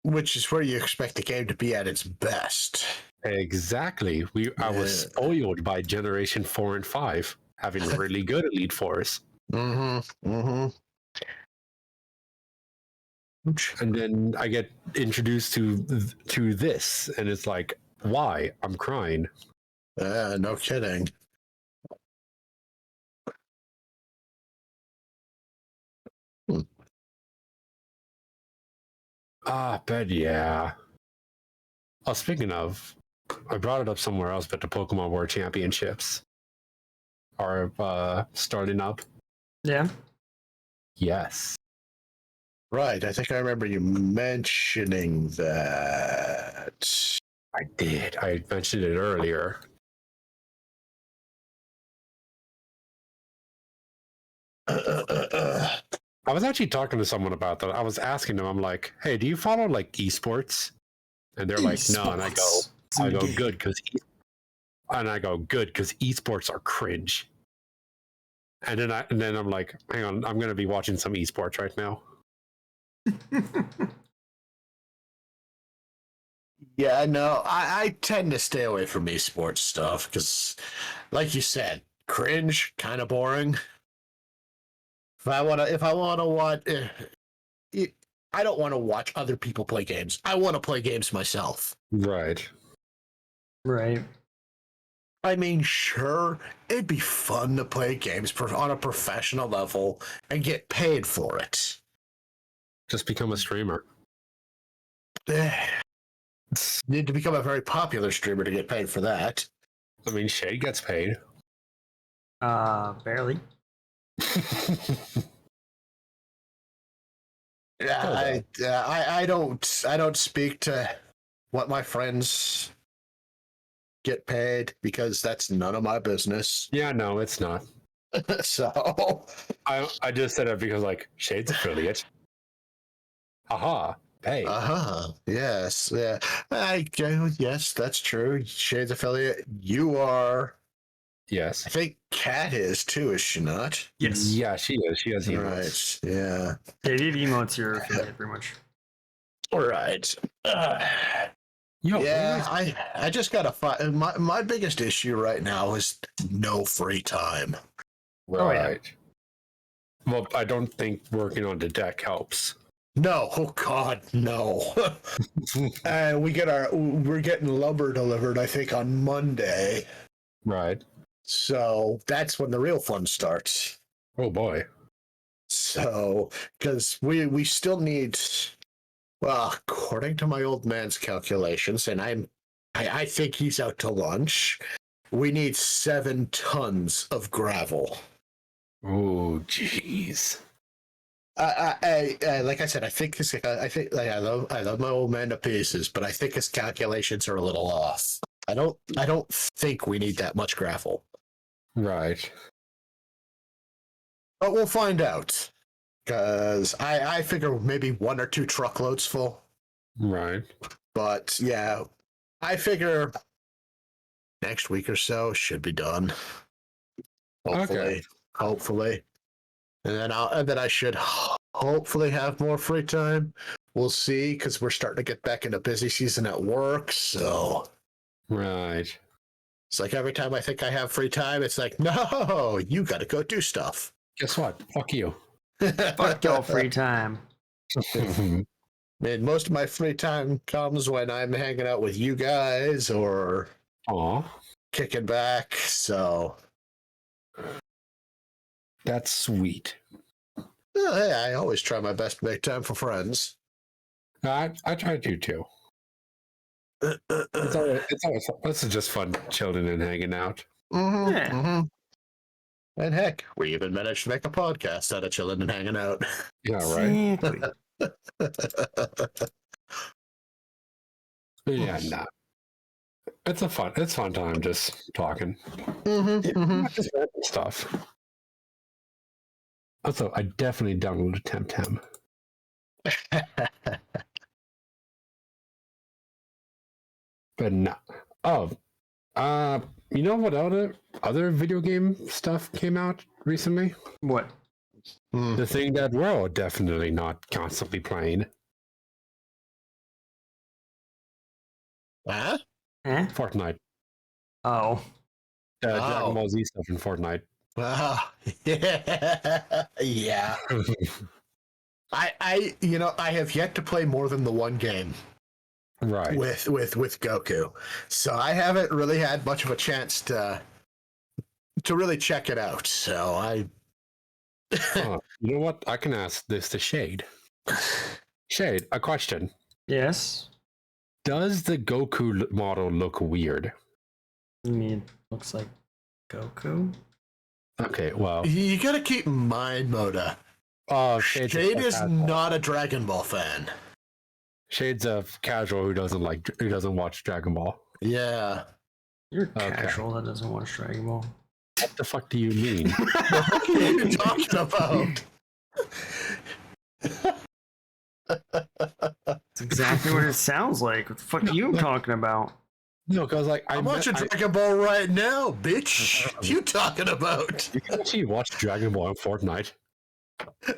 Which is where you expect the game to be at its best. Exactly. I was spoiled by Generation 4 and 5, having really good Elite Fours. Mm-hmm. Mm-hmm. And then I get introduced to this, and it's like, why? I'm crying. No kidding. But yeah. Oh, speaking of, I brought it up somewhere else, but the Pokemon World Championships are starting up. Yeah. Yes. Right. I think I remember you mentioning that. I did. I mentioned it earlier. I was actually talking to someone about that. I was asking them, I'm like, hey, do you follow like esports? And they're like, no. And I go, good, because esports are cringe. And then I'm like, hang on, I'm gonna be watching some esports right now. Yeah, no, I tend to stay away from esports stuff because, like you said, cringe, kind of boring. If I wanna watch, I don't want to watch other people play games. I want to play games myself. Right. Right. I mean, sure, it'd be fun to play games on a professional level and get paid for it. Just become a streamer. Need to become a very popular streamer to get paid for that. I mean, Shade gets paid. Barely. Yeah, I don't speak to what my friends get paid because that's none of my business. Yeah, no, it's not. So I just said it because like Shade's affiliate. Aha, pay. Yes, yeah. Yes, that's true. Shade's affiliate. You are. Yes. I think Kat is too, is she not? Yes. Yeah, she is. She has emotes. Right. Yeah. Yeah, if you have emotes, you're affiliate pretty much. All right. I just gotta find my biggest issue right now is no free time. Right. Oh, yeah. Well, I don't think working on the deck helps. No, oh God, no. And we're getting lumber delivered, I think, on Monday. Right. So that's when the real fun starts. Oh boy. So, because we still need, well, according to my old man's calculations, and I think he's out to lunch, we need 7 tons of gravel. Oh, jeez. Like I said, I think like, I love my old man to pieces, but I think his calculations are a little off. I don't think we need that much gravel. Right. But we'll find out. Because I figure maybe 1 or 2 truckloads full. Right. But yeah, I figure next week or so should be done. Hopefully. Okay. Hopefully. And then I should hopefully have more free time. We'll see, because we're starting to get back into busy season at work. So Right. it's like every time I think I have free time, it's like, no, you got to go do stuff. Guess what? Fuck you. Fuck y'all free time. And most of my free time comes when I'm hanging out with you guys or Aw. kicking back. So That's sweet. hey, I always try my best to make time for friends. I try to too. It's always this is just fun chilling and hanging out. Mm-hmm, Yeah. mm-hmm. And heck, we even managed to make a podcast out of chilling and hanging out. Yeah, right. Exactly. Yeah, nah. It's fun time just talking. Just random stuff. Also, I definitely downloaded Temtem. But no. Oh, you know what other video game stuff came out recently? What? Mm. The thing that we're all definitely not constantly playing. Huh? Eh? Fortnite. Oh. Dragon Ball Z stuff in Fortnite. Yeah. I have yet to play more than the one game Right. with Goku, so I haven't really had much of a chance to really check it out. So You know what? I can ask this to Shade. Shade, a question. Yes. Does the Goku model look weird? You mean looks like Goku? Okay, well. you got to keep in mind, Moda. Shade is not a Dragon Ball fan. Shade's a casual who doesn't watch Dragon Ball. Yeah. You're casual that doesn't watch Dragon Ball. What the fuck do you mean? What are you talking about? That's exactly what it sounds like. What the fuck are you talking about? No, because I'm watching Dragon Ball right now, bitch. What you talking about? You can actually watch Dragon Ball on Fortnite. You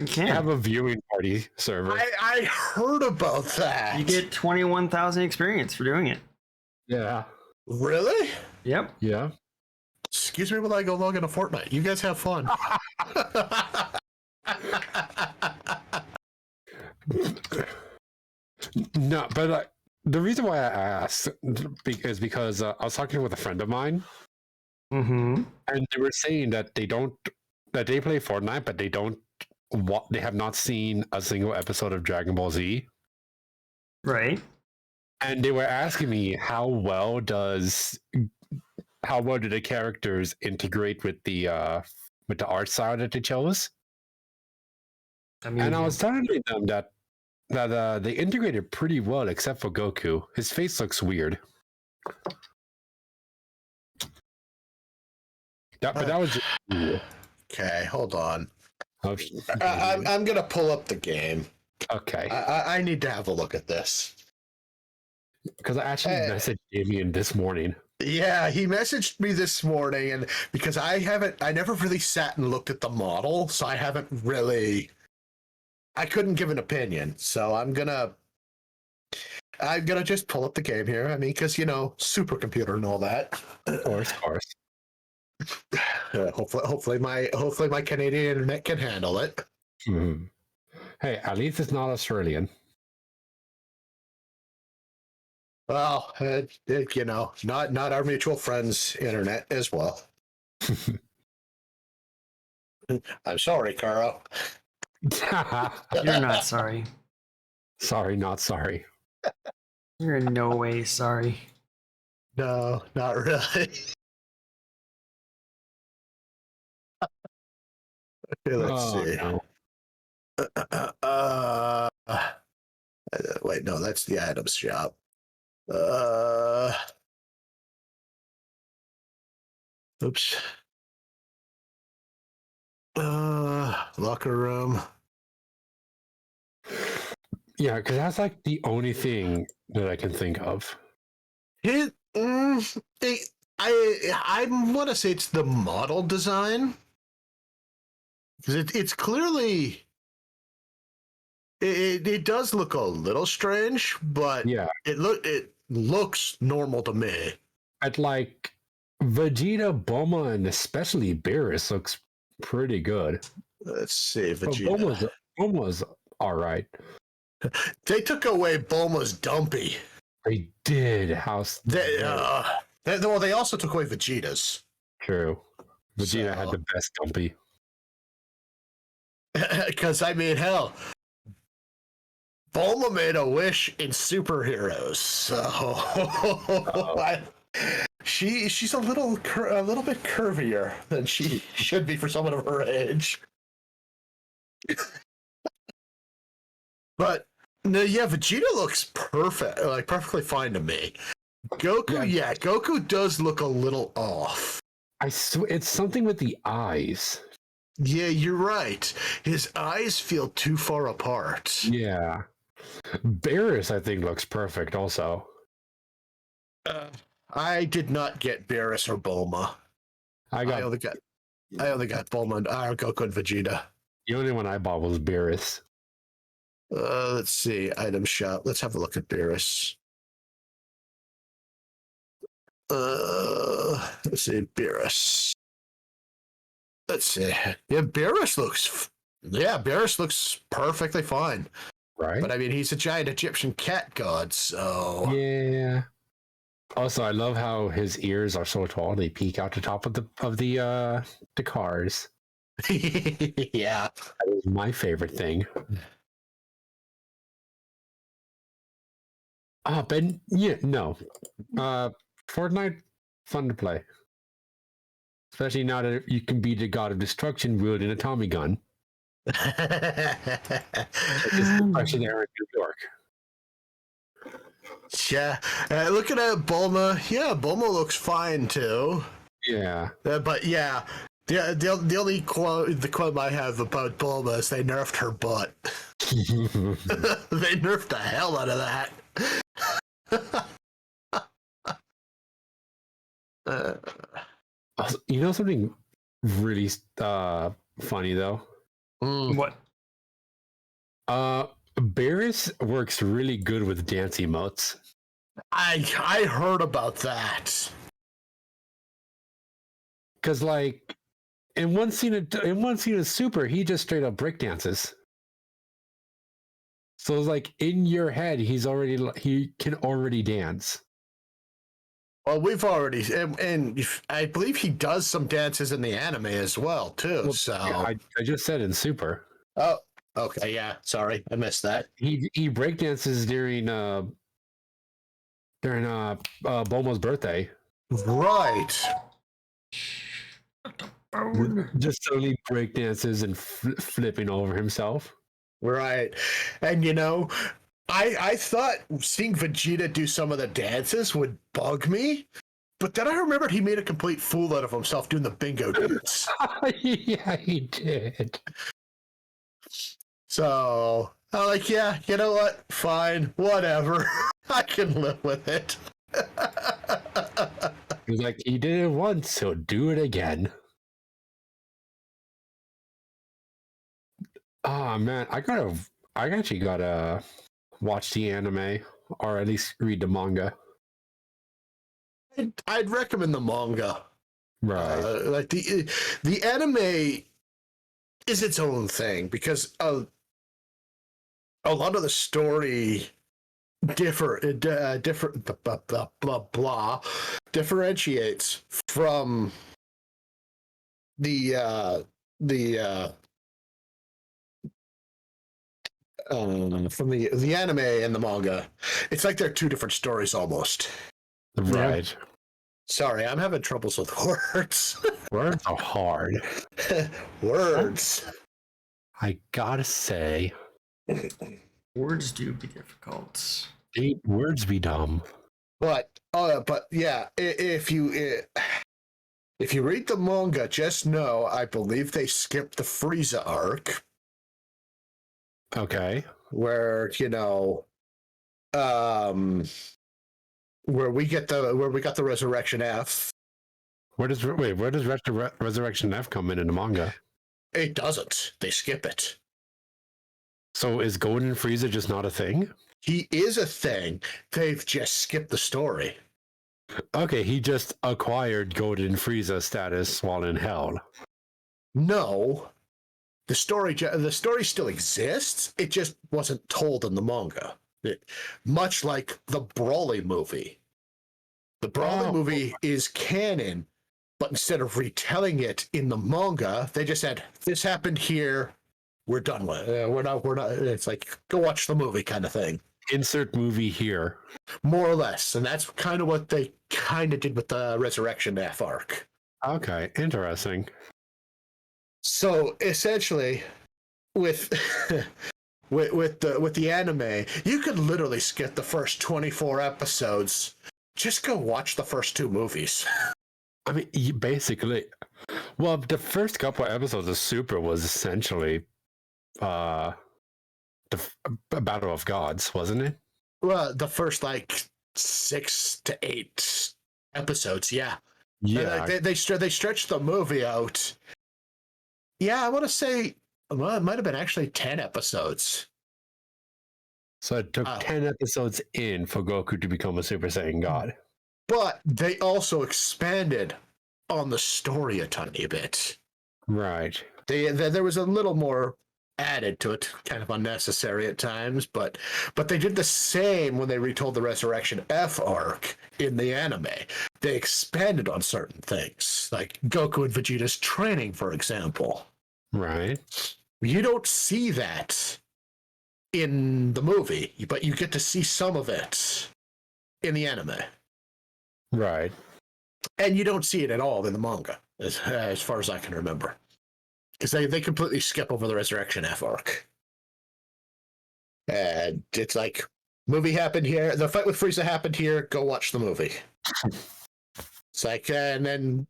You can't. have a viewing party server. I heard about that. You get 21,000 experience for doing it. Yeah. Really? Yep. Yeah. Excuse me while I go log into Fortnite. You guys have fun. No, but the reason why I asked is because I was talking with a friend of mine, Mm-hmm. and they were saying that they play Fortnite, but they have not seen a single episode of Dragon Ball Z. Right. And they were asking me how well do the characters integrate with the art style that they chose? I mean, And I was telling them that they integrated pretty well, except for Goku. His face looks weird. But that was just... Okay, hold on. Okay. I'm gonna pull up the game. Okay. I need to have a look at this. Because I actually messaged Damien this morning. Yeah, he messaged me this morning, and because I never really sat and looked at the model, so I couldn't give an opinion. So I'm gonna just pull up the game here. I mean, because supercomputer and all that. Of course. Hopefully my Canadian internet can handle it. Hmm. Hey, at least it's not Australian. Well, not our mutual friends' internet as well. I'm sorry, Carl. you're not sorry. Sorry, not sorry. You're in no way sorry. No, not really. Okay, let's see. No. wait, no, that's the items shop. Oops. Locker room. Yeah, because that's like the only thing that I can think of. I want to say it's the model design, because it's clearly it does look a little strange, but Yeah, it looks normal to me. I'd like Vegeta, Bulma, and especially Beerus looks pretty good. Let's see, But Vegeta. Bulma's all right. They took away Bulma's dumpy. They did. Well, they also took away Vegeta's. True. Vegeta had So- the best dumpy. Because I mean, hell, Bulma made a wish in superheroes, so she's a little bit curvier than she should be for someone of her age. But no, yeah, Vegeta looks perfect, like perfectly fine to me. Goku, yeah, Goku does look a little off. It's something with the eyes. Yeah, you're right. His eyes feel too far apart. Yeah. Beerus, I think, looks perfect also. I did not get Beerus or Bulma. I only got Bulma and Goku and Vegeta. the only one I bought was Beerus. Let's see, item shop. Let's have a look at Beerus. Let's see, Beerus. Let's see. Yeah, Beerus looks perfectly fine. Right. But I mean, he's a giant Egyptian cat god, so Yeah. Also, I love how his ears are so tall; they peek out the top of the cars. yeah. That is my favorite thing. Ben, yeah, no. Fortnite, fun to play. Especially now that you can be the god of destruction wielding a Tommy gun. Especially there in New York. Yeah. Looking at Bulma, yeah, Bulma looks fine too. Yeah. But yeah, the only quote I have about Bulma is they nerfed her butt. They nerfed the hell out of that. You know something really funny though? What? Beerus works really good with dance emotes. I heard about that. Cause like in one scene of Super, he just straight up break dances. So it's like in your head, he can already dance. Well, we've already, and I believe he does some dances in the anime as well too. Well, so yeah, I just said in Super. Oh, okay, yeah. Sorry, I missed that. He break dances during Bulma's birthday. Right. Just totally break dances and flipping over himself. Right. And you know, I thought seeing Vegeta do some of the dances would bug me, but then I remembered he made a complete fool out of himself doing the bingo dance. Yeah, he did. So I'm like, yeah, you know what? Fine, whatever. I can live with it. He's like, he did it once, so do it again. Oh man, I actually gotta watch the anime or at least read the manga. I'd recommend the manga. Right. Like the anime is its own thing because a lot of the story differentiates from the anime and the manga. It's like they're two different stories almost. Right. Yeah. Sorry, I'm having troubles with words. Words are hard. Words. I gotta say, Words do be difficult. 8 words be dumb. But yeah, if you read the manga, just know I believe they skipped the Frieza arc. Okay. Where where we got the Resurrection F. Where does Resurrection F come in the manga? It doesn't. They skip it. So is Golden Frieza just not a thing? He is a thing. They've just skipped the story. Okay, he just acquired Golden Frieza status while in hell. No, the story still exists. It just wasn't told in the manga. Much like the Broly movie. The Broly movie is canon, but instead of retelling it in the manga, they just said, "This happened here. We're done with it. We're not. It's like, go watch the movie kind of thing." Insert movie here. More or less. And that's kind of what they kind of did with the Resurrection F arc. Okay, interesting. So essentially, with with the anime, you could literally skip the first 24 episodes. Just go watch the first 2 movies. I mean, basically, well, the first couple of episodes of Super was essentially the Battle of Gods, wasn't it? Well, the first like 6 to 8 episodes, yeah. Yeah. They stretched the movie out. Yeah, I want to say, well, it might have been actually 10 episodes. So it took 10 episodes in for Goku to become a Super Saiyan God. But they also expanded on the story a tiny bit. Right. There was a little more added to it, kind of unnecessary at times, but they did the same when they retold the Resurrection F arc in the anime. They expanded on certain things, like Goku and Vegeta's training, for example. Right. You don't see that in the movie, but you get to see some of it in the anime. Right. And you don't see it at all in the manga, as far as I can remember. Because they completely skip over the Resurrection F arc. And it's like, movie happened here, the fight with Frieza happened here, go watch the movie. It's like, and then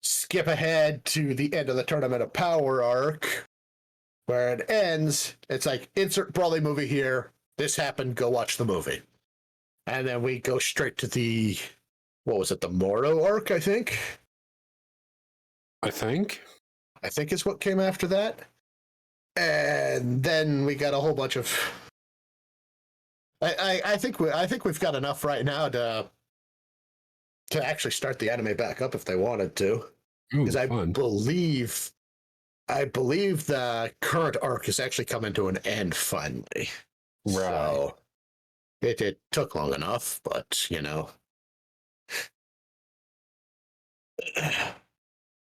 skip ahead to the end of the Tournament of Power arc, where it ends. It's like, insert Broly movie here, this happened, go watch the movie. And then we go straight to the, what was it, the Moro arc, I think? I think is what came after that. And then we got a whole bunch of, I think we've got enough right now to actually start the anime back up if they wanted to. Because I believe the current arc is actually coming to an end finally. Right. So it took long enough, but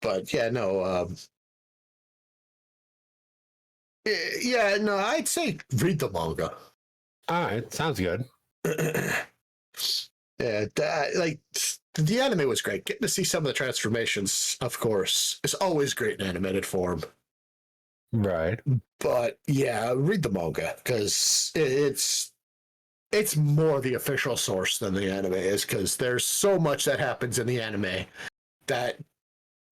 but yeah, no, yeah, no, I'd say read the manga. All right, sounds good. Yeah, like the anime was great. Getting to see some of the transformations, of course, is always great in animated form. Right. But yeah, read the manga because it's more the official source than the anime is, because there's so much that happens in the anime that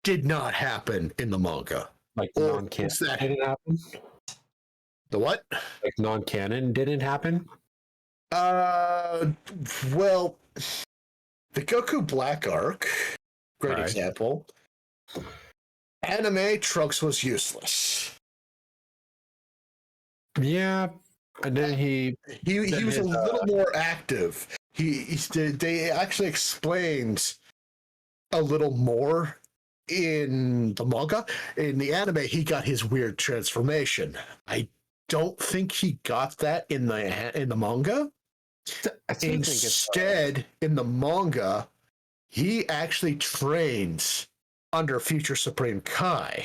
did not happen in the manga. Like non-canon didn't happen? The what? Like non-canon didn't happen? Well, the Goku Black arc, great Right. example. Anime, Trunks was useless. Yeah, and then he was a little more active. They actually explained a little more in the manga. In the anime, he got his weird transformation. I don't think he got that in the manga. Instead, in the manga, he actually trains under Future Supreme Kai.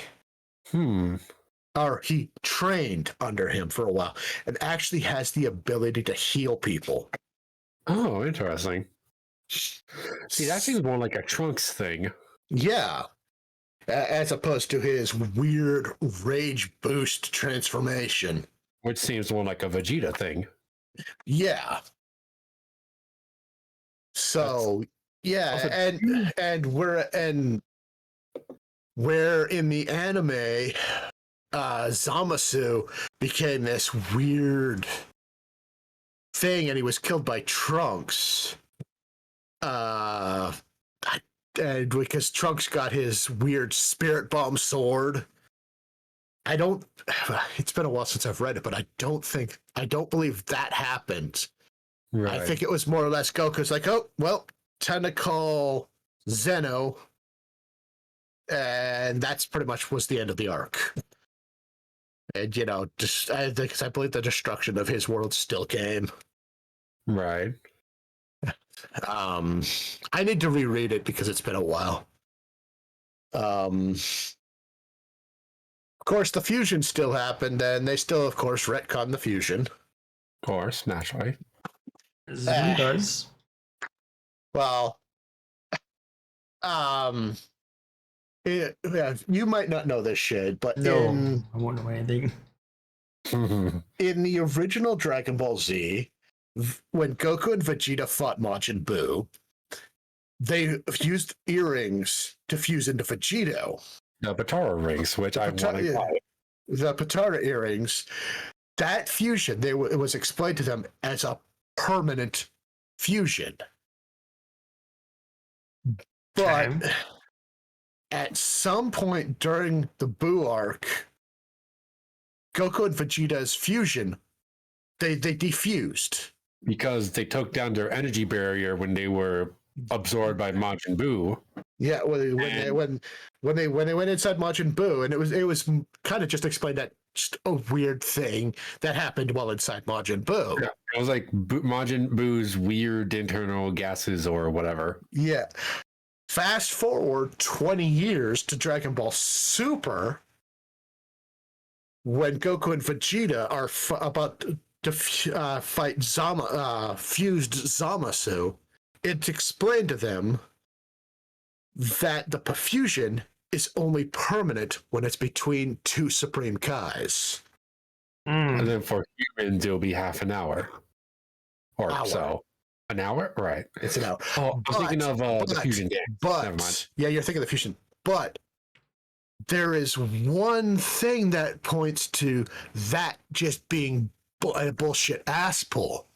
Or he trained under him for a while and actually has the ability to heal people. Oh, interesting. See, that seems more like a Trunks thing. Yeah. As opposed to his weird rage boost transformation. Which seems more like a Vegeta thing. Yeah. So and where in the anime, Zamasu became this weird thing, and he was killed by Trunks. And because Trunks got his weird spirit bomb sword. It's been a while since I've read it, but I don't believe that happened. Right. I think it was more or less Goku's like, oh, well, time to call Zeno. And that's pretty much was the end of the arc. And, I believe the destruction of his world still came. Right. I need to reread it because it's been a while. Of course, the fusion still happened, and they still, of course, retcon the fusion. Of course, naturally. As one does. Well, you might not know this shit, but I won't know anything. In the original Dragon Ball Z, when Goku and Vegeta fought Majin Buu, they used earrings to fuse into Vegito. The Patara rings, which I want to buy. The Patara earrings, that fusion, it was explained to them as a permanent fusion. But at some point during the Buu arc, Goku and Vegeta's fusion, they defused. Because they took down their energy barrier when they were absorbed by Majin Buu. Yeah, when they went inside Majin Buu, and it was kind of just explained that just a weird thing that happened while inside Majin Buu. Yeah, it was like Majin Buu's weird internal gases or whatever. Yeah. Fast forward 20 years to Dragon Ball Super, when Goku and Vegeta are about to fight fused Zamasu. It's explained to them that the perfusion is only permanent when it's between two Supreme Kais. And then for humans, it'll be half an hour. Or so. An hour? Right. It's an hour. Oh, I'm thinking of the fusion game. Never mind. Yeah, you're thinking of the fusion. But there is one thing that points to that just being a bullshit ass pull.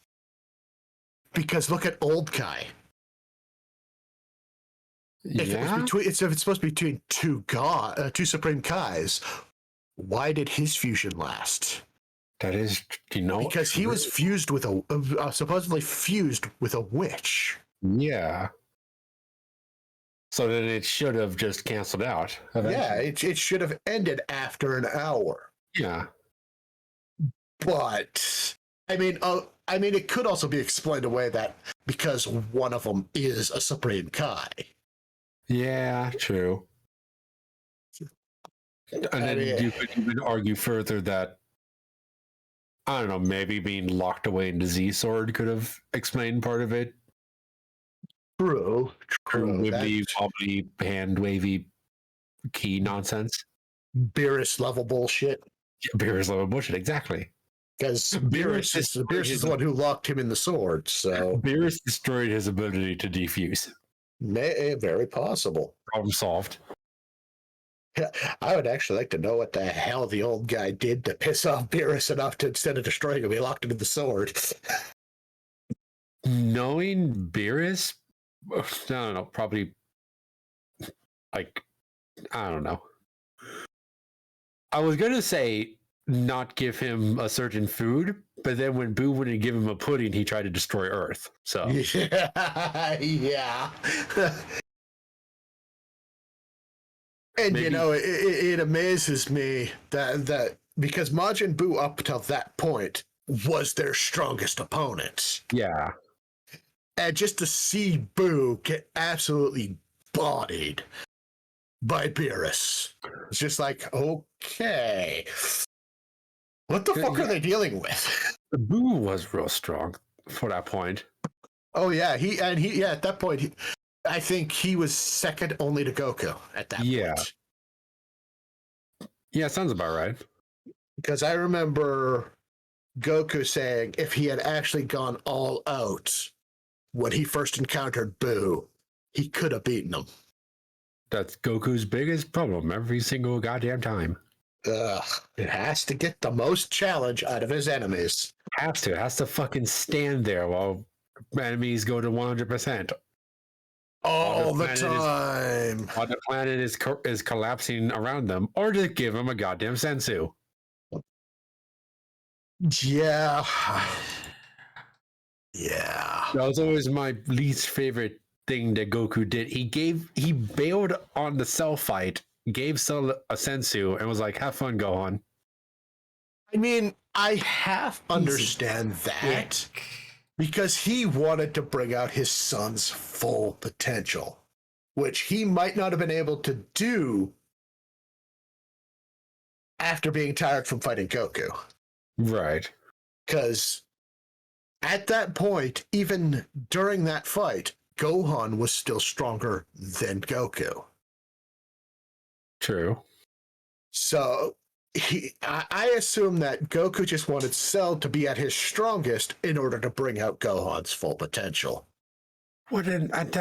Because look at Old Kai. If it's supposed to be between two Supreme Kais, why did his fusion last? That is, because he was fused with supposedly fused with a witch. Yeah. So then it should have just canceled out. Eventually. Yeah, it should have ended after an hour. Yeah. But I mean, it could also be explained away that because one of them is a Supreme Kai. Yeah, true. And then you could even argue further that, I don't know, maybe being locked away into Z-Sword could have explained part of it. True. With the probably hand-wavy key nonsense. Beerus level bullshit. Beerus level bullshit, exactly. Because Beerus is the one who locked him in the sword, so... Beerus destroyed his ability to defuse. Very possible. Problem solved. I would actually like to know what the hell the old guy did to piss off Beerus enough to, instead of destroying him, he locked him in the sword. Knowing Beerus, I don't know, probably, like, I don't know. I was going to say not give him a certain food, but then when Boo wouldn't give him a pudding, he tried to destroy Earth. So yeah. And maybe. It amazes me that because Majin Buu up until that point was their strongest opponent. Yeah. And just to see Buu get absolutely bodied by Beerus, it's just like, okay, what the fuck are they dealing with? Buu was real strong for that point. Oh yeah, at that point, I think he was second only to Goku at that point. Yeah, sounds about right. Because I remember Goku saying if he had actually gone all out when he first encountered Boo, he could have beaten him. That's Goku's biggest problem every single goddamn time. It has to get the most challenge out of his enemies. Has to fucking stand there while enemies go to 100%. All the time. While the planet is collapsing around them, or to give them a goddamn sensu. Yeah. Yeah. That was always my least favorite thing that Goku did. He bailed on the Cell fight, gave Cell a sensu, and was like, have fun, Gohan. I mean, I half understand that because he wanted to bring out his son's full potential, which he might not have been able to do after being tired from fighting Goku. Right. Because at that point, even during that fight, Gohan was still stronger than Goku. True. So I assume that Goku just wanted Cell to be at his strongest in order to bring out Gohan's full potential. Well, then at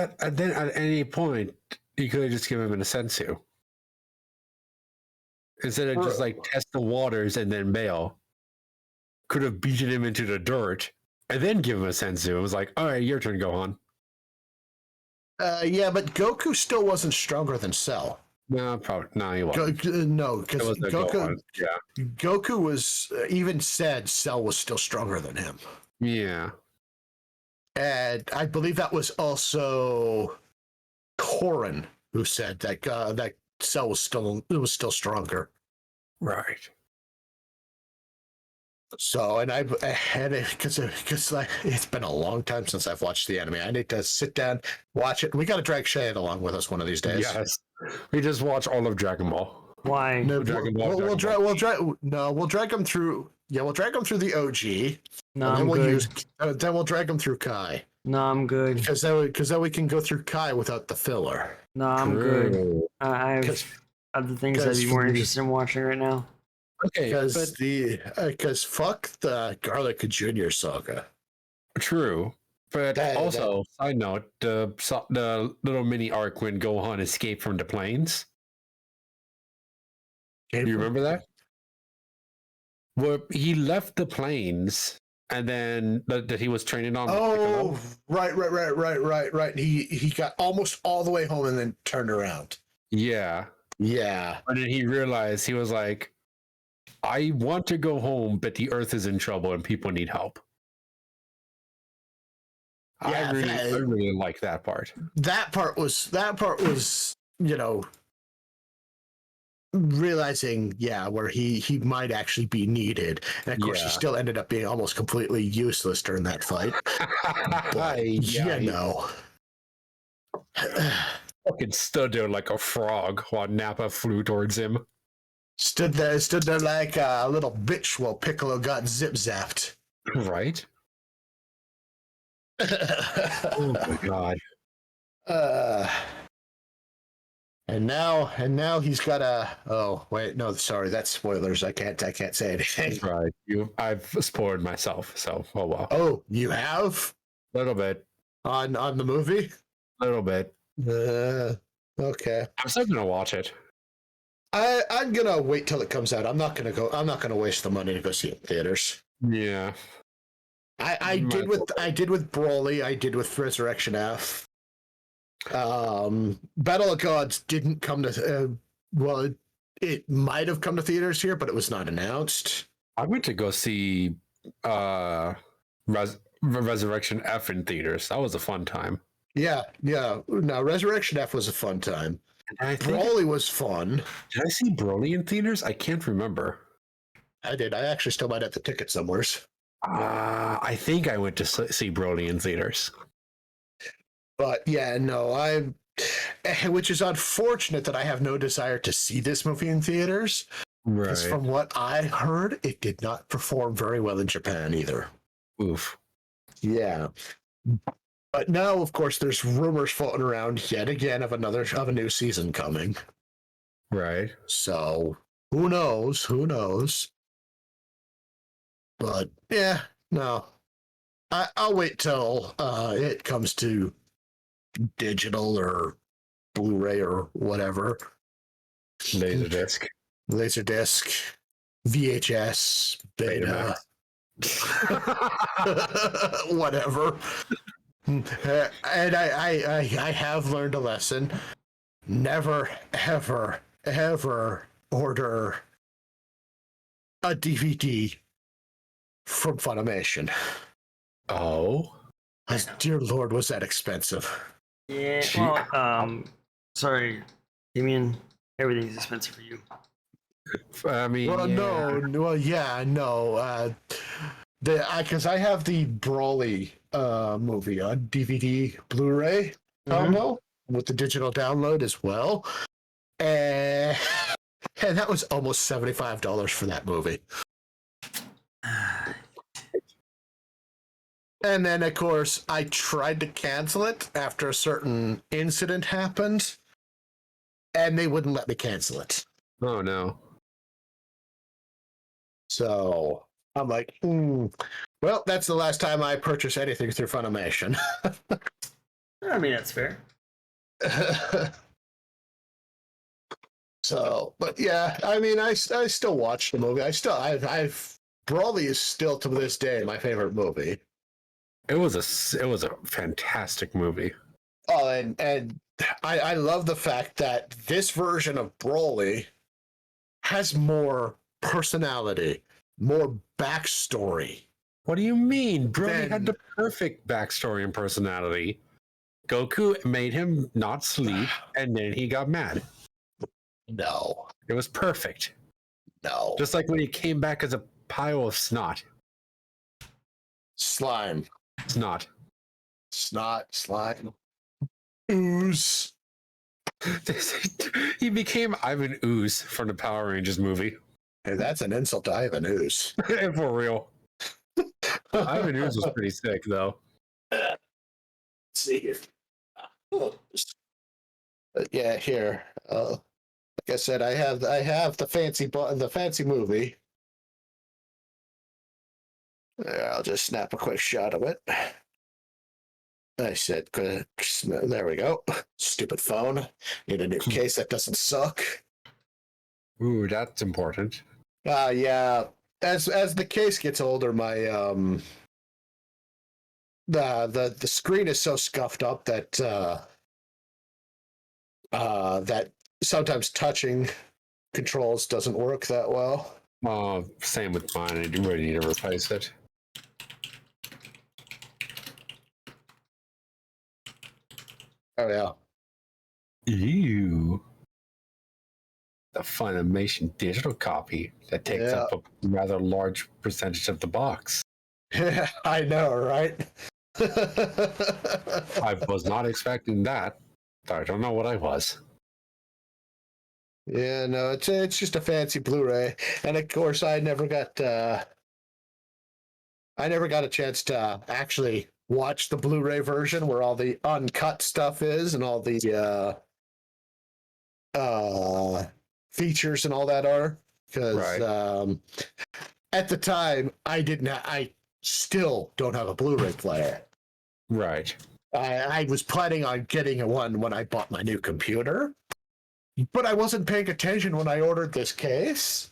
any point, you could have just given him a sensu. Instead of just like test the waters and then bail. Could have beaten him into the dirt and then give him a sensu. It was like, all right, your turn, Gohan. Yeah, but Goku still wasn't stronger than Cell. No, probably no. He wasn't. No, because Goku was even said Cell was still stronger than him. Yeah, and I believe that was also Korin who said that that Cell was still stronger. Right. So, because like it's been a long time since I've watched the anime. I need to sit down, watch it. We got to drag Shane along with us one of these days. Yes, we just watch all of Dragon Ball. Why? No, we'll drag him through. Yeah, we'll drag him through the OG. No, I'm good. Then we'll drag him through Kai. No, I'm good. Because then we can go through Kai without the filler. No, I'm good. I have other things I'd be more interested in watching right now. Okay, because fuck the Garlic Jr. saga. True, but also side note, the little mini arc when Gohan escaped from the plains. Do you remember that? Well, he left the plains, and then that he was training on. Oh, right. He got almost all the way home and then turned around. Yeah. And then he realized, he was like, I want to go home, but the Earth is in trouble and people need help. Yeah, I really like that part. That part was, realizing, where he might actually be needed. And of course, he still ended up being almost completely useless during that fight. Fucking stood there like a frog while Nappa flew towards him. Stood there like a little bitch while Piccolo got zip-zapped. Right? Oh my god. And now he's got a. Oh wait, no, sorry, that's spoilers. I can't say anything. Right, I've spoiled myself, so oh well. Oh, you have? A little bit on the movie. A little bit. Okay. I'm still gonna watch it. I'm gonna wait till it comes out. I'm not gonna waste the money to go see it in theaters. Yeah. I did with Broly. I did with Resurrection F. Battle of Gods didn't come to. It might have come to theaters here, but it was not announced. I went to go see Resurrection F in theaters. That was a fun time. Yeah. No, Resurrection F was a fun time. Broly was fun. Did I see Broly in theaters? I can't remember. I did. I actually still might have the ticket somewhere. I think I went to see Broly in theaters. But yeah, no, which is unfortunate that I have no desire to see this movie in theaters. Right. Because from what I heard, it did not perform very well in Japan either. Oof. Yeah. But now, of course, there's rumors floating around yet again of a new season coming. Right. So who knows? But yeah, no. I'll wait till it comes to digital or Blu-ray or whatever. Laserdisc. Laserdisc, VHS, beta, whatever. And I have learned a lesson. Never, ever, ever order a DVD from Funimation. Oh? Dear Lord, was that expensive? Yeah. Well, sorry, Damien. Everything's expensive for you. I mean, Well, yeah. no. Well, yeah, no. Because I have the Brawly movie on DVD, Blu-ray combo with the digital download as well, and that was almost $75 for that movie. And then, of course, I tried to cancel it after a certain incident happened, and they wouldn't let me cancel it. Oh, no. So I'm like, well, that's the last time I purchase anything through Funimation. I mean, that's fair. So, but yeah, I mean, I still watch the movie. I've Brawly is still to this day my favorite movie. It was a fantastic movie. Oh, and I love the fact that this version of Brawly has more personality, more backstory. What do you mean? Broly had the perfect backstory and personality. Goku made him not sleep, and then he got mad. No. It was perfect. No. Just like when he came back as a pile of snot. Slime. Snot. Snot, slime. Ooze. He became Ivan Ooze from the Power Rangers movie. Hey, that's an insult to Ivan Ooze. For real. Ivan Ooze was pretty sick, though. Let's see here. Yeah, here. Like I said, I have the fancy movie. I'll just snap a quick shot of it. I said, there we go. Stupid phone. Need a new case that doesn't suck. Ooh, that's important. Yeah. As the case gets older, my the screen is so scuffed up that that sometimes touching controls doesn't work that well. Same with mine. I do really need to replace it. Oh yeah. Ew. The Funimation digital copy that takes up a rather large percentage of the box. Yeah, I know, right? I was not expecting that. I don't know what I was. Yeah, no, it's just a fancy Blu-ray, and of course, I never got a chance to actually watch the Blu-ray version where all the uncut stuff is and all the features and all that are. Because at the time, I still don't have a Blu-ray player. Right. I was planning on getting one when I bought my new computer, but I wasn't paying attention when I ordered this case.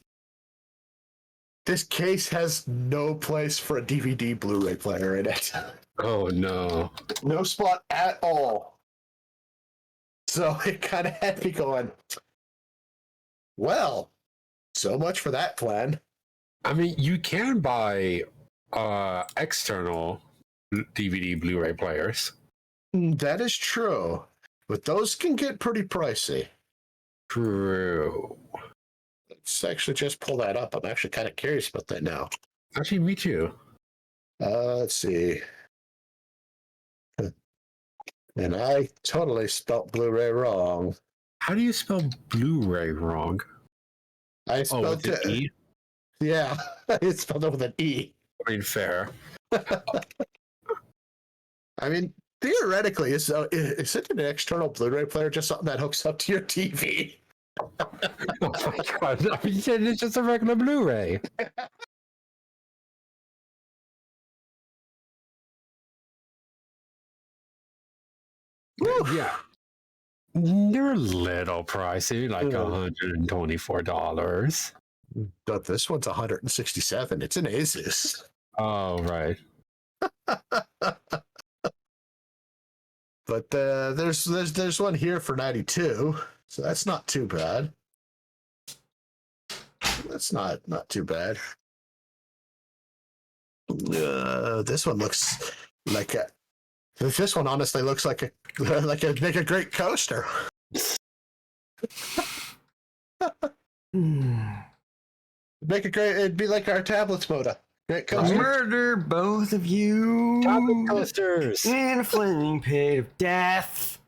This case has no place for a DVD Blu-ray player in it. Oh, no. No spot at all. So it kind of had me going, well, so much for that plan. I mean, you can buy external DVD Blu-ray players. That is true, but those can get pretty pricey. True. Let's actually just pull that up. I'm actually kind of curious about that now. Actually, me too. Let's see. And I totally spelt Blu-ray wrong. How do you spell Blu-ray wrong? I spelled with an E? Yeah, I spelled it with an E. I mean, fair. I mean, theoretically, is it an external Blu-ray player just something that hooks up to your TV? Oh my god! I mean, it's just a regular Blu-ray. Yeah. They're a little pricey, like $124. But this one's 167. It's an Asus. Oh, right. But there's one here for 92, so that's not too bad. That's not too bad. This one looks like a. This one honestly looks like a make a great coaster. Make a great. It'd be like our tablets moda. Great coaster. Murder both of you. Tablet coasters. In a flaming pit of death.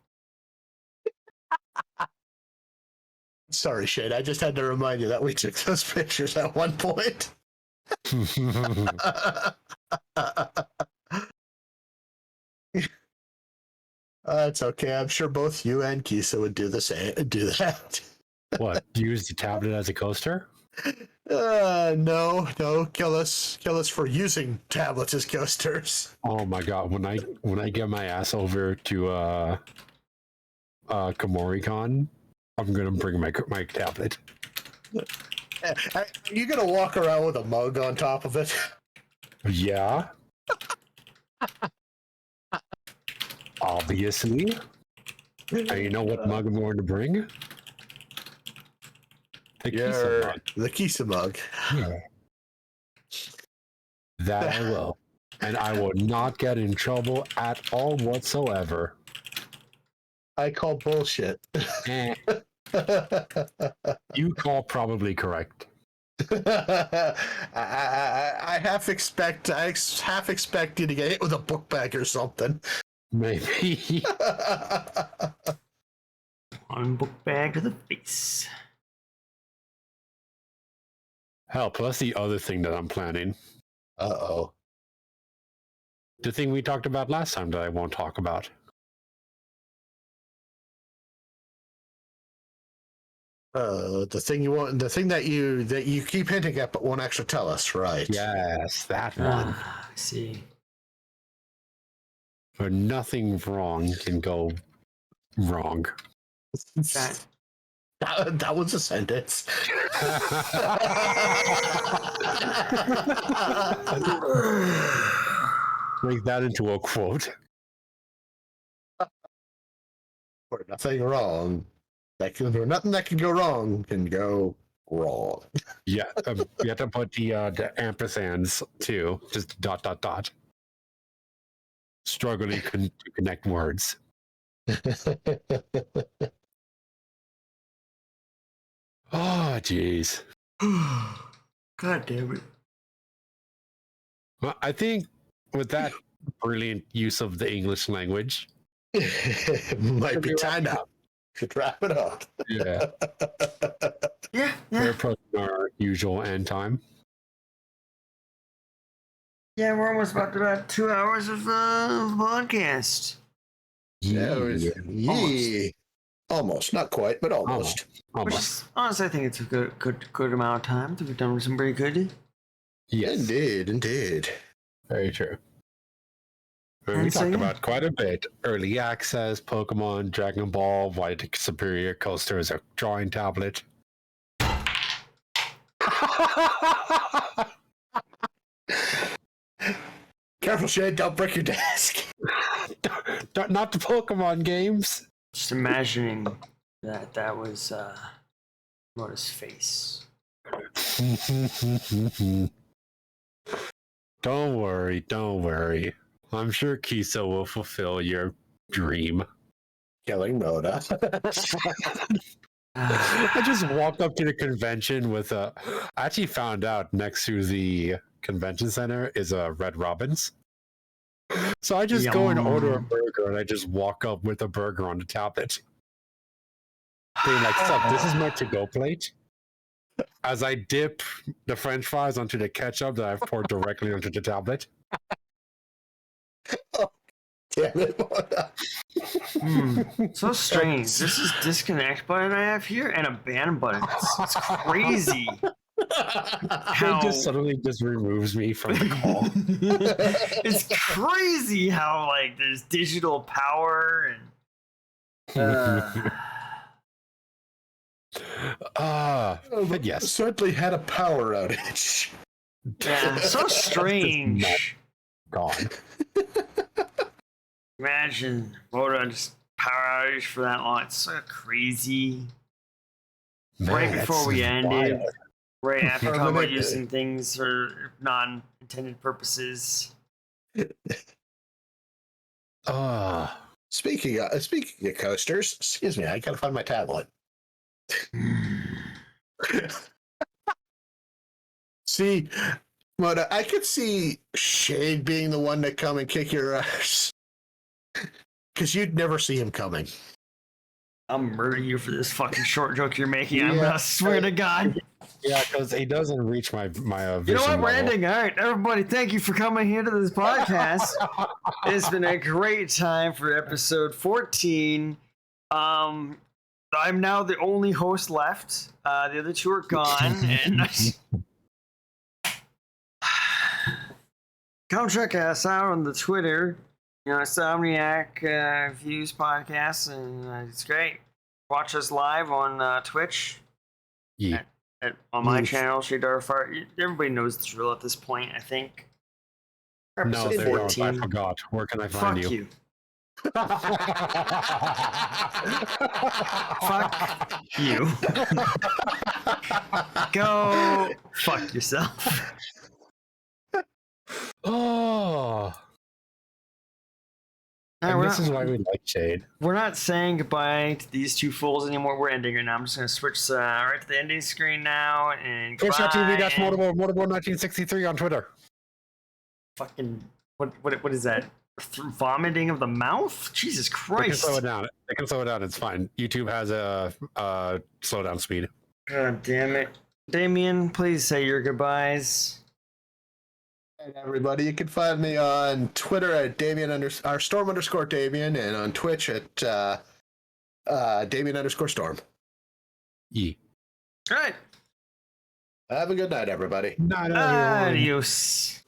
Sorry, Shane. I just had to remind you that we took those pictures at one point. It's okay. I'm sure both you and Kisa would do the same. Do that. What? Use the tablet as a coaster? No. Kill us for using tablets as coasters. Oh my god! When I get my ass over to KomoriCon, I'm gonna bring my tablet. Are you gonna walk around with a mug on top of it? Yeah. Obviously. And you know what mug I'm going to bring? The Kisa mug. The Kisa mug. Yeah. That I will. And I will not get in trouble at all whatsoever. I call bullshit. Eh. You call probably correct. I half expect you to get hit with a book bag or something. Maybe. One book bag to the face. Hell, plus the other thing that I'm planning. Uh-oh. The thing we talked about last time that I won't talk about. The thing you want, the thing that you keep hinting at but won't actually tell us, right? Yes, that one. I see. Where nothing wrong can go wrong. That was a sentence. Make that into a quote. For nothing wrong. Nothing that can go wrong can go wrong. Yeah, you have to put the ampersands too. Just ... Struggling to connect words. Oh, jeez. God damn it. Well, I think with that brilliant use of the English language, Might be time to wrap it up. yeah, Yeah. we're approaching our usual end time. Yeah, we're almost about 2 hours of podcast. Yeah. Almost. Not quite, but almost. Which is, honestly, I think it's a good amount of time. I think we've done some pretty good. Yes, Indeed. very true. And We so, talked yeah. about quite a bit. Early access, Pokemon, Dragon Ball, why the Superior Coaster is a drawing tablet. Careful, Shane, don't break your desk. Not the Pokemon games. Just imagining that was Mota's face. Don't worry. I'm sure Kisa will fulfill your dream. Killing Moda. I just walked up to the convention with I actually found out next to the convention center is a Red Robin's. So I just go and order a burger and I just walk up with a burger on the tablet. Being like, "Sup, this is my to-go plate." As I dip the French fries onto the ketchup that I've poured directly onto the tablet. Damn it, Moda. So strange. This is disconnect button I have here and a ban button. It's crazy. It just suddenly just removes me from the call. It's crazy how like there's digital power and But yes. Certainly had a power outage. Yeah, so strange. God. Imagine Moda just power outage for that long. It's so crazy. Man, Right before we ended, wild. right after talking about Permanent. using things for non-intended purposes. Speaking of coasters, excuse me, I gotta find my tablet. See, but I could see Shade being the one to come and kick your ass, because you'd never see him coming. I'll murder you for this fucking short joke you're making. I'm Yeah. gonna swear to God. Yeah, because he doesn't reach my vision. You know what? We're level. ending. All right, everybody, thank you for coming here to this podcast. It's been a great time for episode 14. I'm now the only host left. The other two are gone, and come check us out on the Twitter. You know, Insomniac Views Podcast, and it's great. Watch us live on Twitch. Yeah. On my channel, Shadar Fart. Everybody knows the drill at this point, I think. No, Episode they don't. I forgot. Where can I find Fuck you? you. Fuck you. Go fuck yourself. Oh. Alright, And this is why we like Shade. we're not saying goodbye to these two fools anymore. We're ending it now. I'm just going to switch right to the ending screen now. And Twitch.tv/Motorboard1963 on Twitter. fucking what is that? Vomiting of the mouth? Jesus They can Christ! slow it down. They can slow it down. It's fine. YouTube has a slowdown speed. God damn it, Damien! Please say your goodbyes. And everybody, you can find me on Twitter at Storm_Damien, and on Twitch at Damien_Storm. Yeah. All right. Have a good night, everybody. Night, everyone. Adios.